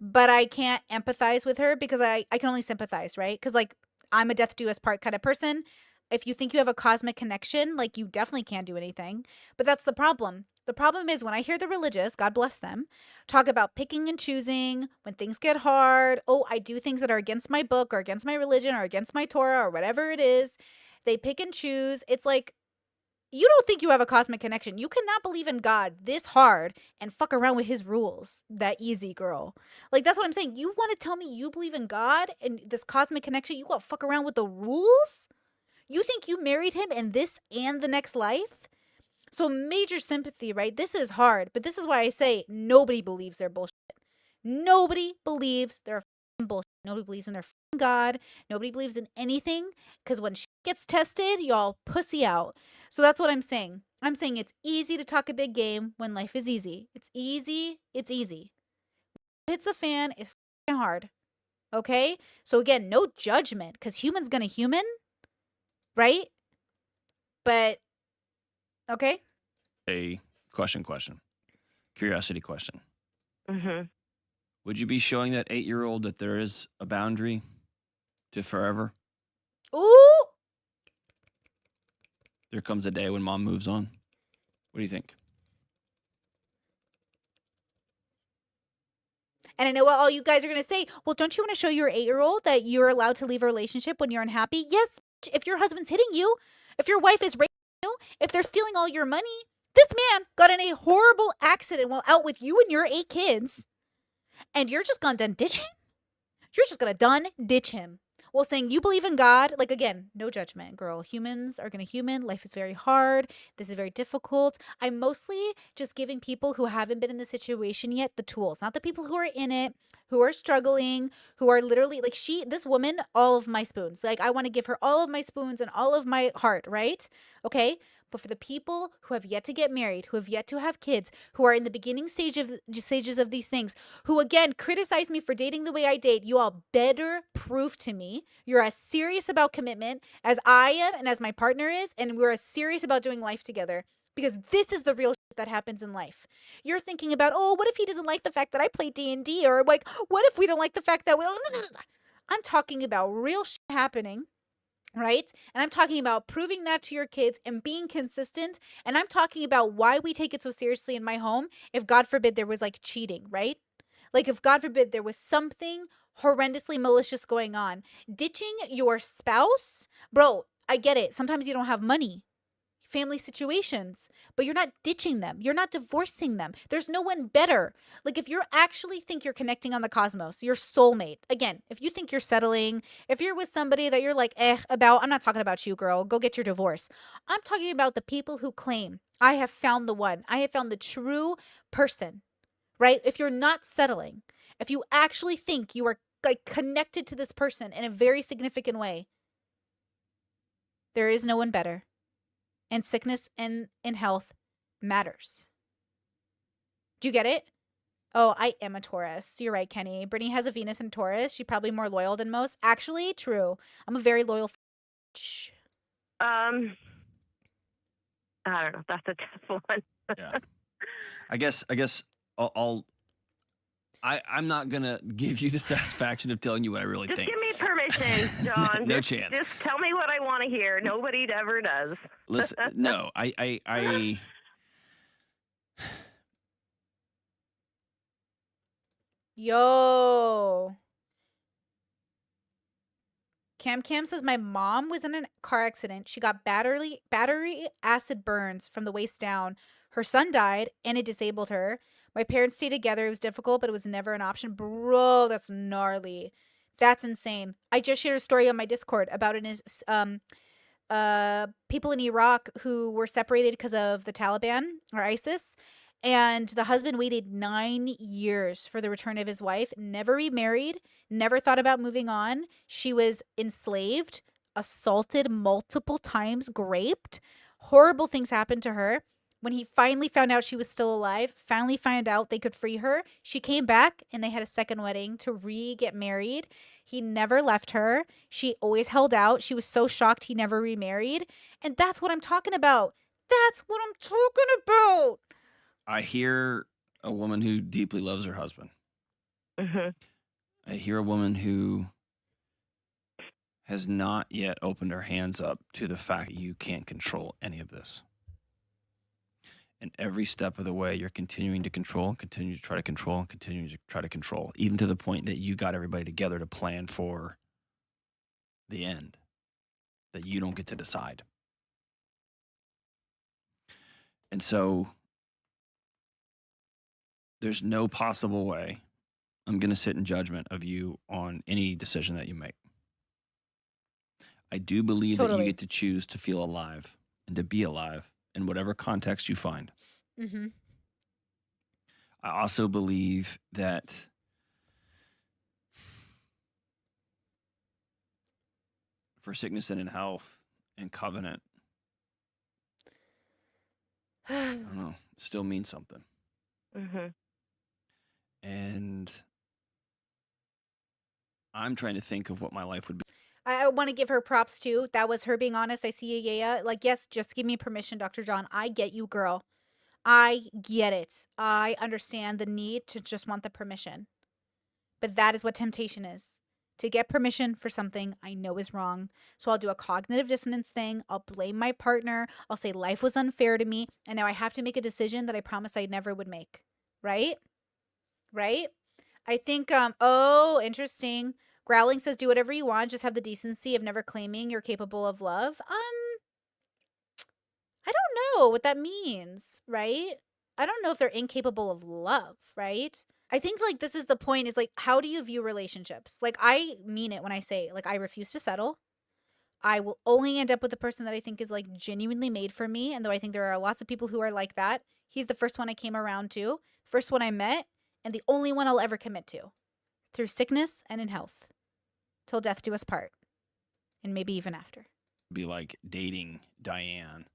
but I can't empathize with her because I can only sympathize, right? Because, like, I'm a death do us part kind of person. If you think you have a cosmic connection, like, you definitely can't do anything. But that's the problem. The problem is when I hear the religious, God bless them, talk about picking and choosing when things get hard. Oh, I do things that are against my book or against my religion or against my Torah or whatever it is. They pick and choose. It's like, you don't think you have a cosmic connection. You cannot believe in God this hard and fuck around with his rules that easy, girl. Like, that's what I'm saying. You want to tell me you believe in God and this cosmic connection, you got to fuck around with the rules? You think you married him in this and the next life? So major sympathy, right? This is hard, but this is why I say nobody believes their bullshit. Nobody believes their fucking bullshit. Nobody believes in their fucking God. Nobody believes in anything because when shit gets tested, y'all pussy out. So that's what I'm saying. I'm saying it's easy to talk a big game when life is easy. It's easy. It's easy. Hits the fan. It's fucking hard. Okay? So again, no judgment because human's gonna human, right? But okay. a question. Curiosity question. Mhm. Would you be showing that 8-year-old that there is a boundary to forever? Ooh. There comes a day when mom moves on. What do you think? And I know what all you guys are going to say. Well, don't you want to show your 8-year-old that you're allowed to leave a relationship when you're unhappy? Yes, if your husband's hitting you, if your wife is raping you, if they're stealing all your money. This man got in a horrible accident while out with you and your 8 kids. And you're just gonna done ditch him? You're just gonna done ditch him. Well, saying you believe in God, like, again, no judgment, girl. Humans are gonna human. Life is very hard. This is very difficult. I'm mostly just giving people who haven't been in the situation yet the tools, not the people who are in it, who are struggling, who are literally like this woman, all of my spoons. Like, I want to give her all of my spoons and all of my heart, right? Okay. But for the people who have yet to get married, who have yet to have kids, who are in the beginning stages of these things, who again criticize me for dating the way I date, you all better prove to me you're as serious about commitment as I am and as my partner is, and we're as serious about doing life together. Because this is the real shit that happens in life. You're thinking about, oh, what if he doesn't like the fact that I play D&D? Or like, what if we don't like the fact that we I'm talking about real shit happening. Right? And I'm talking about proving that to your kids and being consistent. And I'm talking about why we take it so seriously in my home. If God forbid there was like cheating, right? Like if God forbid there was something horrendously malicious going on. Ditching your spouse, bro, I get it. Sometimes you don't have money. family situations, but you're not ditching them. You're not divorcing them. There's no one better. Like, if you actually think you're connecting on the cosmos, your soulmate, again, if you think you're settling, if you're with somebody that you're like, about, I'm not talking about you, girl, go get your divorce. I'm talking about the people who claim, I have found the one, I have found the true person, right? If you're not settling, if you actually think you are like connected to this person in a very significant way, there is no one better. And sickness and in health matters. Do you get it? Oh, I am a Taurus. You're right, Kenny. Brittany has a Venus in Taurus. She's probably more loyal than most. Actually, true. I'm a very loyal. I don't know. That's a tough one. Yeah. I guess I'm not gonna give you the satisfaction of telling you what I really Just think. give me permission, John. No just, chance. Just tell me what I want to hear. Nobody ever does. Listen, no, I Yo. Cam says my mom was in a car accident. She got battery acid burns from the waist down. Her son died and it disabled her. My parents stayed together. It was difficult, but it was never an option. Bro, that's gnarly. That's insane. I just shared a story on my Discord about people in Iraq who were separated because of the Taliban or ISIS. And the husband waited 9 years for the return of his wife, never remarried, never thought about moving on. She was enslaved, assaulted multiple times, raped. Horrible things happened to her. When he finally found out she was still alive, finally found out they could free her, she came back and they had a second wedding to get married. He never left her. She always held out. She was so shocked he never remarried. And that's what I'm talking about. That's what I'm talking about. I hear a woman who deeply loves her husband. Mm-hmm. I hear a woman who has not yet opened her hands up to the fact that you can't control any of this. And every step of the way, you're continuing to control, continue to try to control, and continue to try to control, even to the point that you got everybody together to plan for the end, that you don't get to decide. And so there's no possible way I'm going to sit in judgment of you on any decision that you make. I do believe that you Totally. get to choose to feel alive and to be alive in whatever context you find. Mm-hmm. I also believe that for sickness and in health and covenant, I don't know, it still means something. Mm-hmm. And I'm trying to think of what my life would be. I want to give her props too. That was her being honest. I see yeah. Like, yes, just give me permission, Dr. John. I get you, girl. I get it. I understand the need to just want the permission. But that is what temptation is. To get permission for something I know is wrong. So I'll do a cognitive dissonance thing. I'll blame my partner. I'll say life was unfair to me. And now I have to make a decision that I promised I never would make. Right? Right? I think, interesting. Growling says, do whatever you want. Just have the decency of never claiming you're capable of love. I don't know what that means, right? I don't know if they're incapable of love, right? I think like this is the point is like, how do you view relationships? Like, I mean it when I say like, I refuse to settle. I will only end up with the person that I think is like genuinely made for me. And though I think there are lots of people who are like that, he's the first one I came around to, first one I met, and the only one I'll ever commit to through sickness and in health till death do us part. And maybe even after. Be like dating Diane,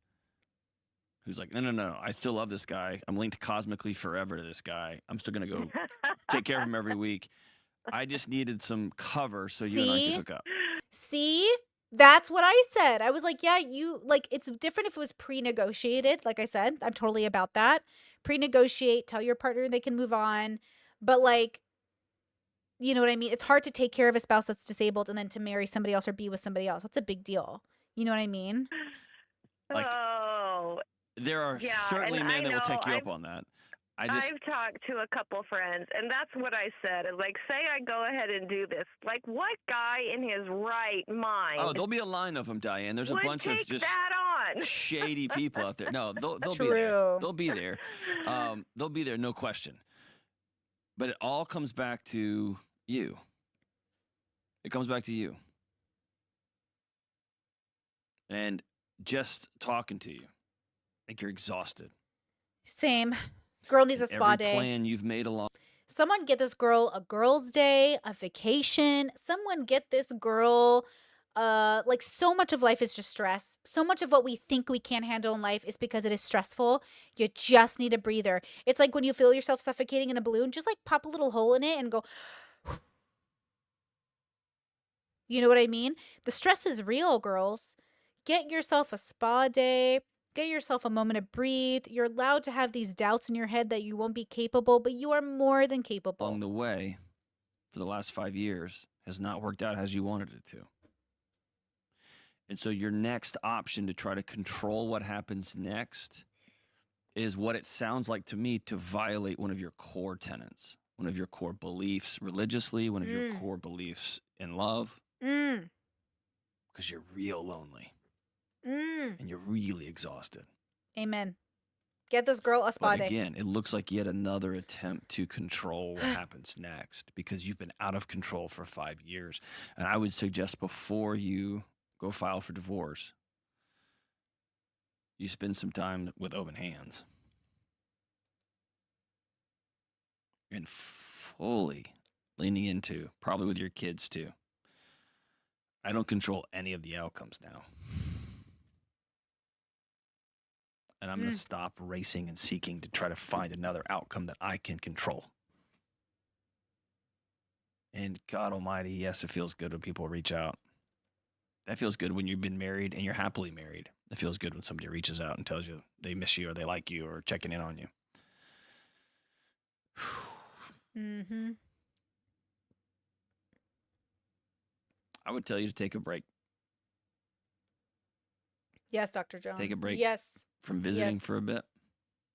who's like, no, I still love this guy. I'm linked cosmically forever to this guy. I'm still going to go take care of him every week. I just needed some cover so you and I could hook up. See? That's what I said. I was like, yeah, you like it's different if it was pre-negotiated. Like I said, I'm totally about that. Pre-negotiate, tell your partner they can move on. But like, you know what I mean? It's hard to take care of a spouse that's disabled and then to marry somebody else or be with somebody else. That's a big deal. You know what I mean? Like, oh, there are yeah, certainly and men I that will take know you up on that. I've talked to a couple friends, and that's what I said. Like, say I go ahead and do this. Like, what guy in his right mind Oh, there'll be a line of them, Diane. There's a would bunch take of just that fun. shady people out there. No, they'll be there. True. They'll be there. They'll be there, no question. But it all comes back to you. It comes back to you. And just talking to you, I think you're exhausted. Same. Girl needs a And spa every day. plan you've made along Someone get this girl a girl's day, a vacation. Someone get this girl like so much of life is just stress. So much of what we think we can't handle in life is because it is stressful. You just need a breather. It's like when you feel yourself suffocating in a balloon, just like pop a little hole in it and go You know what I mean? The stress is real, girls. Get yourself a spa day. Get yourself a moment to breathe. You're allowed to have these doubts in your head that you won't be capable, but you are more than capable. the way for the last 5 years has not worked out as you wanted it to. And so your next option to try to control what happens next is what it sounds like to me to violate one of your core tenets, one of your core beliefs religiously, one of your core beliefs in love, Mm, because you're real lonely mm. and you're really exhausted. Amen. Get this girl a spa But day. again, it looks like yet another attempt to control what happens next because you've been out of control for 5 years. And I would suggest before you go file for divorce, you spend some time with open hands and fully leaning into, probably with your kids too. I don't control any of the outcomes now. And I'm going to stop racing and seeking to try to find another outcome that I can control. And God almighty, yes, it feels good when people reach out. That feels good when you've been married and you're happily married. It feels good when somebody reaches out and tells you they miss you or they like you or checking in on you. Mm-hmm. I would tell you to take a break Yes, Dr. John. Take a break. Yes. from visiting Yes. for a bit.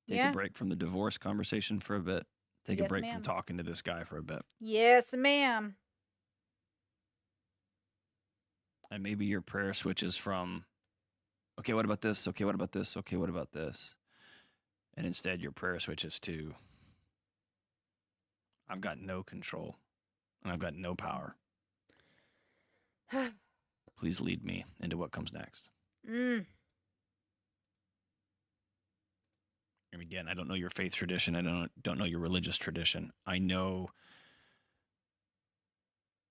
Take Yeah. a break from the divorce conversation for a bit. Take a Yes, break ma'am. from talking to this guy for a bit. Yes, ma'am. And maybe your prayer switches from, okay, what about this? Okay, what about this? Okay, what about this? And instead your prayer switches to, I've got no control and I've got no power. Please lead me into what comes next. Mm. And again, I don't know your faith tradition. I don't know your religious tradition. I know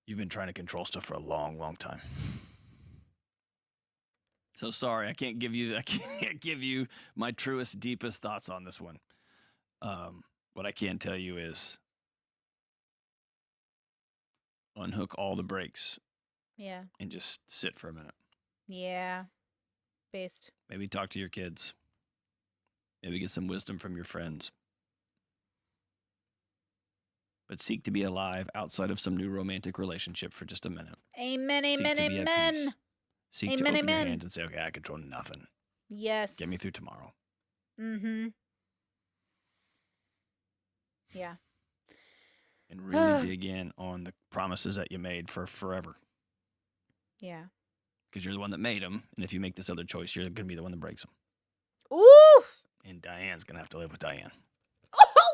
you've been trying to control stuff for a long, long time. So sorry, I can't give you my truest, deepest thoughts on this one. What I can tell you is unhook all the brakes Yeah. and just sit for a minute. Yeah. Based. Maybe talk to your kids. Maybe get some wisdom from your friends. But seek to be alive outside of some new romantic relationship for just a minute. Amen, Seek amen, to be at amen. peace. Seek to Amen, open your amen. hands and say, okay, I control nothing. Yes. Get me through tomorrow. Mm-hmm. Yeah. And really dig in on the promises that you made for forever. Yeah. Because you're the one that made them. And if you make this other choice, you're going to be the one that breaks them. Ooh! And Diane's going to have to live with Diane. Oh!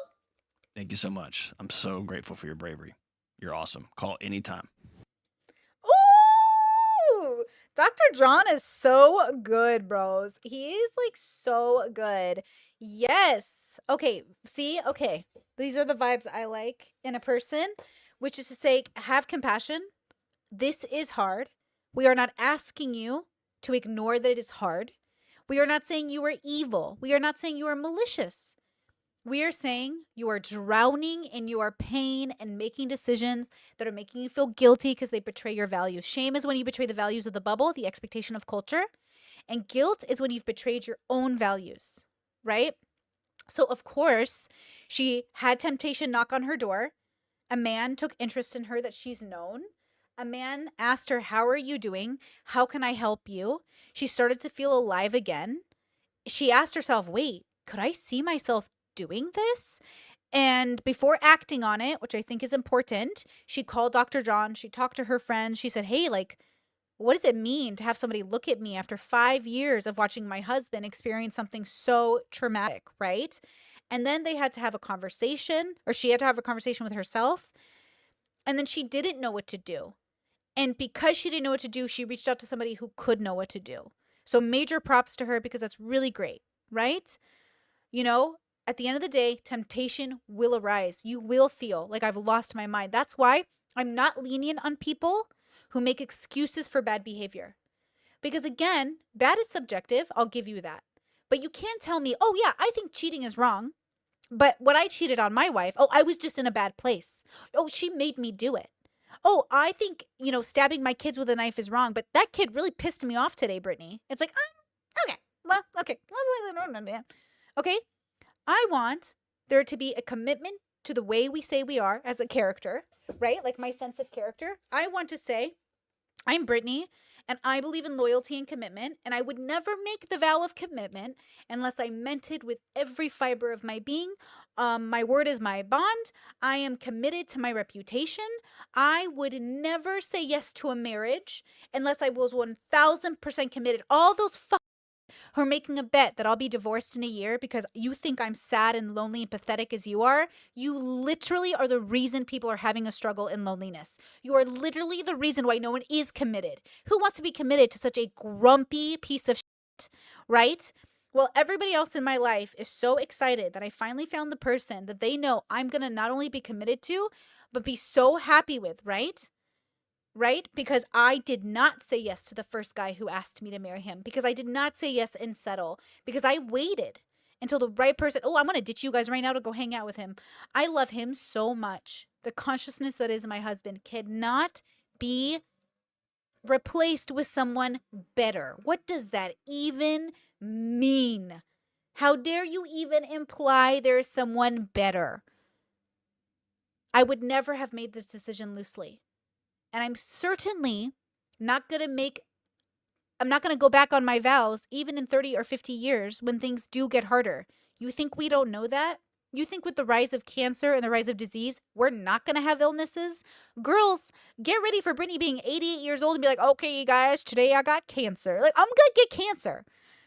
Thank you so much. I'm so grateful for your bravery. You're awesome. Call anytime. Ooh! Dr. John is so good, bros. He is like so good. Yes. Okay. See? Okay. These are the vibes I like in a person, which is to say, have compassion. This is hard. We are not asking you to ignore that it is hard. We are not saying you are evil. We are not saying you are malicious. We are saying you are drowning in your pain and making decisions that are making you feel guilty because they betray your values. Shame is when you betray the values of the bubble, the expectation of culture. And guilt is when you've betrayed your own values, right? So, of course, she had temptation knock on her door. A man took interest in her that she's known. A man asked her, "How are you doing? How can I help you?" She started to feel alive again. She asked herself, wait, could I see myself doing this? And before acting on it, which I think is important, she called Dr. John. She talked to her friends. She said, hey, like, What does it mean to have somebody look at me after 5 years of watching my husband experience something so traumatic, right? And then they had to have a conversation, or she had to have a conversation with herself, and then she didn't know what to do. And because she didn't know what to do, she reached out to somebody who could know what to do. So major props to her because that's really great, right? You know, at the end of the day, temptation will arise. You will feel like I've lost my mind. That's why I'm not lenient on people who make excuses for bad behavior. Because again, bad is subjective. I'll give you that. But you can't tell me, oh, yeah, I think cheating is wrong. But when I cheated on my wife, oh, I was just in a bad place. Oh, she made me do it. Oh, I think, stabbing my kids with a knife is wrong, but that kid really pissed me off today, Brittany. It's like, okay, well, okay. Okay, I want there to be a commitment to the way we say we are as a character, right? Like my sense of character. I want to say, I'm Brittany, and I believe in loyalty and commitment, and I would never make the vow of commitment unless I meant it with every fiber of my being. My word is my bond. I am committed to my reputation. I would never say yes to a marriage unless I was 1000% committed. All those who are making a bet that I'll be divorced in a year because you think I'm sad and lonely and pathetic as you are, you literally are the reason people are having a struggle in loneliness. You are literally the reason why no one is committed. Who wants to be committed to such a grumpy piece of shit, right? Well, everybody else in my life is so excited that I finally found the person that they know I'm going to not only be committed to, but be so happy with, right? Right? Because I did not say yes to the first guy who asked me to marry him. Because I did not say yes and settle. Because I waited until the right person. Oh, I'm going to ditch you guys right now to go hang out with him. I love him so much. The consciousness that is my husband cannot be replaced with someone better. What does that even mean? How dare you even imply there's someone better? I would never have made this decision loosely. And I'm certainly not going to go back on my vows even in 30 or 50 years when things do get harder. You think we don't know that? You think with the rise of cancer and the rise of disease, we're not going to have illnesses? Girls, get ready for Brittany being 88 years old and be like, okay, you guys, today I got cancer. Like, I'm going to get cancer.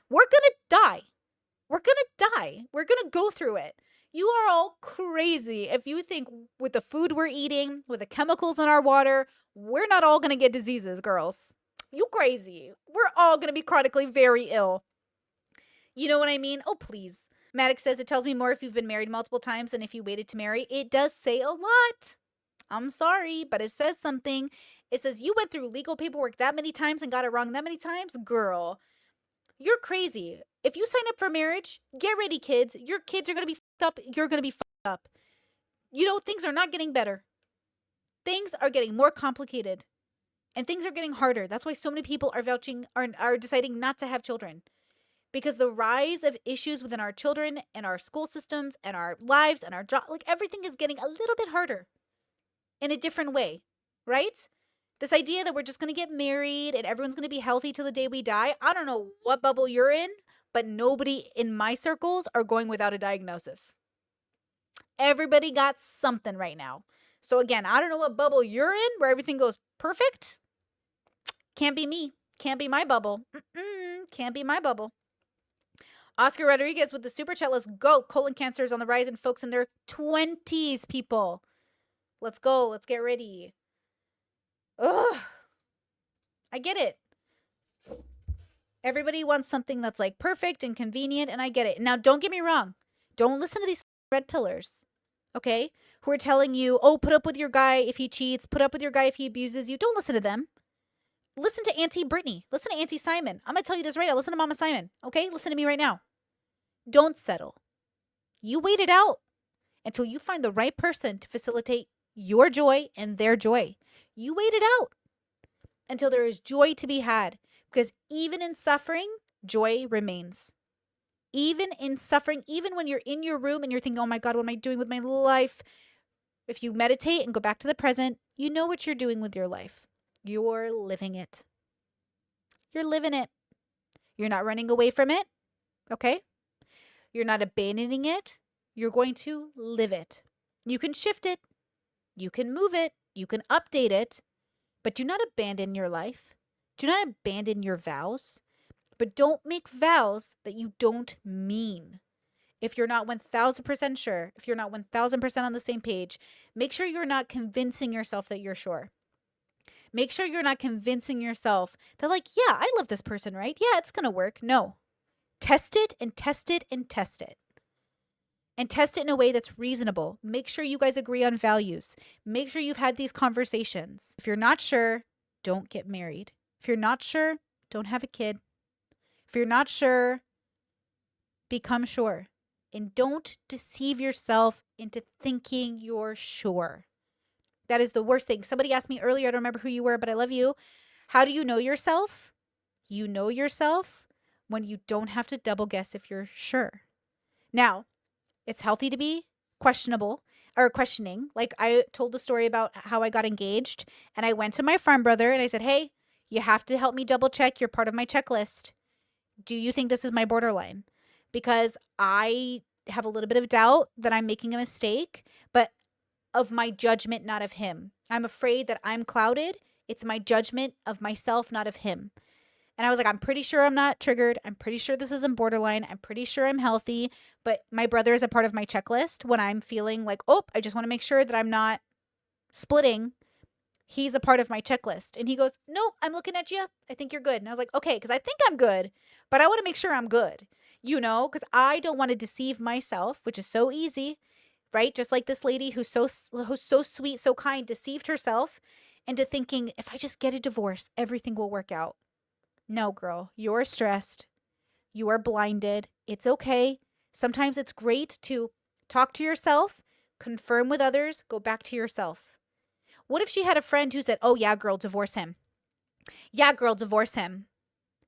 We're going to die. We're going to die. We're going to go through it. You are all crazy if you think with the food we're eating, with the chemicals in our water, we're not all going to get diseases, girls. You crazy. We're all going to be chronically very ill. You know what I mean? Oh, please. Maddox says it tells me more if you've been married multiple times than if you waited to marry. It does say a lot. I'm sorry, but it says something. It says you went through legal paperwork that many times and got it wrong that many times? Girl, you're crazy. If you sign up for marriage, get ready, kids. Your kids are going to be fucked up. You're going to be fucked up. Things are not getting better. Things are getting more complicated. And things are getting harder. That's why so many people are deciding not to have children. Because the rise of issues within our children and our school systems and our lives and our job, like everything is getting a little bit harder in a different way, right? This idea that we're just going to get married and everyone's going to be healthy till the day we die. I don't know what bubble you're in, but nobody in my circles are going without a diagnosis. Everybody got something right now. So again, I don't know what bubble you're in where everything goes perfect. Can't be me. Can't be my bubble. Can't be my bubble. Oscar Rodriguez with the super chat. Let's go. Colon cancer is on the rise in folks in their 20s, people. Let's go. Let's get ready. Ugh. I get it. Everybody wants something that's like perfect and convenient, and I get it. Now, don't get me wrong. Don't listen to these red pillars, okay, who are telling you, oh, put up with your guy if he cheats, put up with your guy if he abuses you. Don't listen to them. Listen to Auntie Brittany. Listen to Auntie Simon. I'm going to tell you this right now. Listen to Mama Simon, okay? Listen to me right now. Don't settle. You wait it out until you find the right person to facilitate your joy and their joy. You wait it out until there is joy to be had. Because even in suffering, joy remains. Even in suffering, even when you're in your room and you're thinking, oh my God, what am I doing with my life? If you meditate and go back to the present, you know what you're doing with your life. You're living it. You're living it. You're not running away from it, okay? You're not abandoning it. You're going to live it. You can shift it. You can move it. You can update it. But do not abandon your life. Do not abandon your vows, but don't make vows that you don't mean. If you're not 1000% sure, if you're not 1000% on the same page, make sure you're not convincing yourself that you're sure. Make sure you're not convincing yourself that, like, yeah, I love this person, right? Yeah, it's going to work. No. Test it and test it and test it. And test it in a way that's reasonable. Make sure you guys agree on values. Make sure you've had these conversations. If you're not sure, don't get married. If you're not sure, don't have a kid. If you're not sure, become sure. And don't deceive yourself into thinking you're sure. That is the worst thing. Somebody asked me earlier, I don't remember who you were, but I love you. How do you know yourself? You know yourself when you don't have to double guess if you're sure. Now, it's healthy to be questioning. Like, I told the story about how I got engaged, and I went to my friend brother and I said, hey, you have to help me double check. You're part of my checklist. Do you think this is my borderline? Because I have a little bit of doubt that I'm making a mistake, but of my judgment, not of him. I'm afraid that I'm clouded. It's my judgment of myself, not of him. And I was like, I'm pretty sure I'm not triggered. I'm pretty sure this isn't borderline. I'm pretty sure I'm healthy. But my brother is a part of my checklist when I'm feeling like, oh, I just want to make sure that I'm not splitting. He's a part of my checklist. And he goes, no, I'm looking at you. I think you're good. And I was like, okay, because I think I'm good, but I want to make sure I'm good, because I don't want to deceive myself, which is so easy, right? Just like this lady who's so sweet, so kind, deceived herself into thinking, if I just get a divorce, everything will work out. No, girl, you're stressed. You are blinded. It's okay. Sometimes it's great to talk to yourself, confirm with others, go back to yourself. What if she had a friend who said, oh, yeah, girl, divorce him. Yeah, girl, divorce him.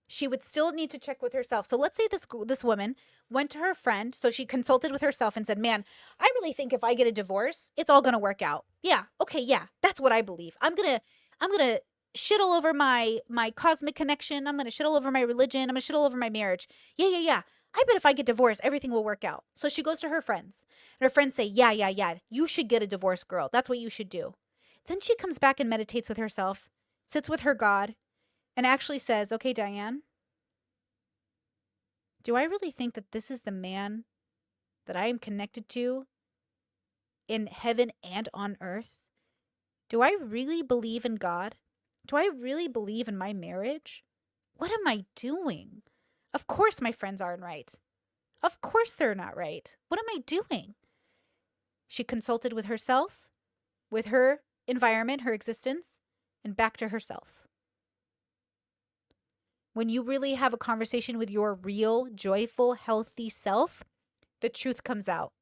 She would still need to check with herself. So let's say this woman went to her friend. So she consulted with herself and said, man, I really think if I get a divorce, it's all going to work out. Yeah. Okay. Yeah. That's what I believe. I'm going to shit all over my cosmic connection. I'm going to shit all over my religion. I'm going to shit all over my marriage. Yeah. I bet if I get divorced, everything will work out. So she goes to her friends. And her friends say, yeah. You should get a divorce, girl. That's what you should do. Then she comes back and meditates with herself, sits with her God, and actually says, okay, Diane, do I really think that this is the man that I am connected to in heaven and on earth? Do I really believe in God? Do I really believe in my marriage? What am I doing? Of course my friends aren't right. Of course they're not right. What am I doing? She consulted with herself, with her environment, her existence, and back to herself. When you really have a conversation with your real, joyful, healthy self, the truth comes out.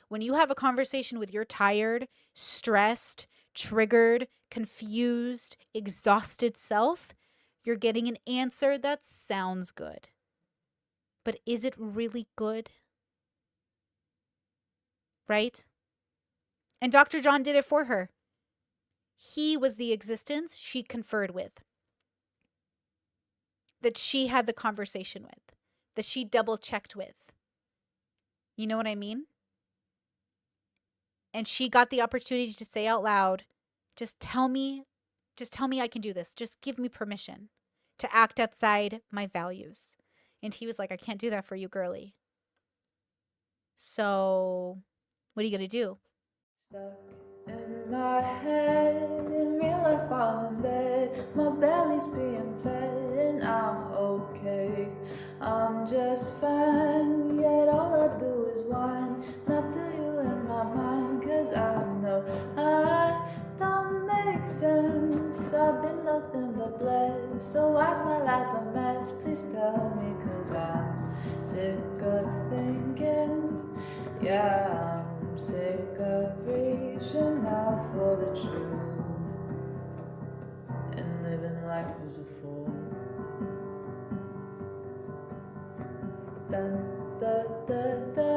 When you have a conversation with your tired, stressed, triggered, confused, exhausted self, you're getting an answer that sounds good. But is it really good? Right? And Dr. John did it for her. He was the existence she conferred with, that she had the conversation with, that she double checked with. You know what I mean? And she got the opportunity to say out loud, just tell me I can do this. Just give me permission to act outside my values. And he was like, I can't do that for you, girly. So what are you going to do? Stuck in my head, in real life while in bed, my belly's being fed and I'm okay. I'm just fine, yet all I do is whine, not to you in my mind, cause I know I don't make sense. I've been nothing but blessed, so why's my life a mess? Please tell me, cause I'm sick of thinking, yeah, I'm sick of reaching out for the truth and living life as a fool. Dun, da, da, da.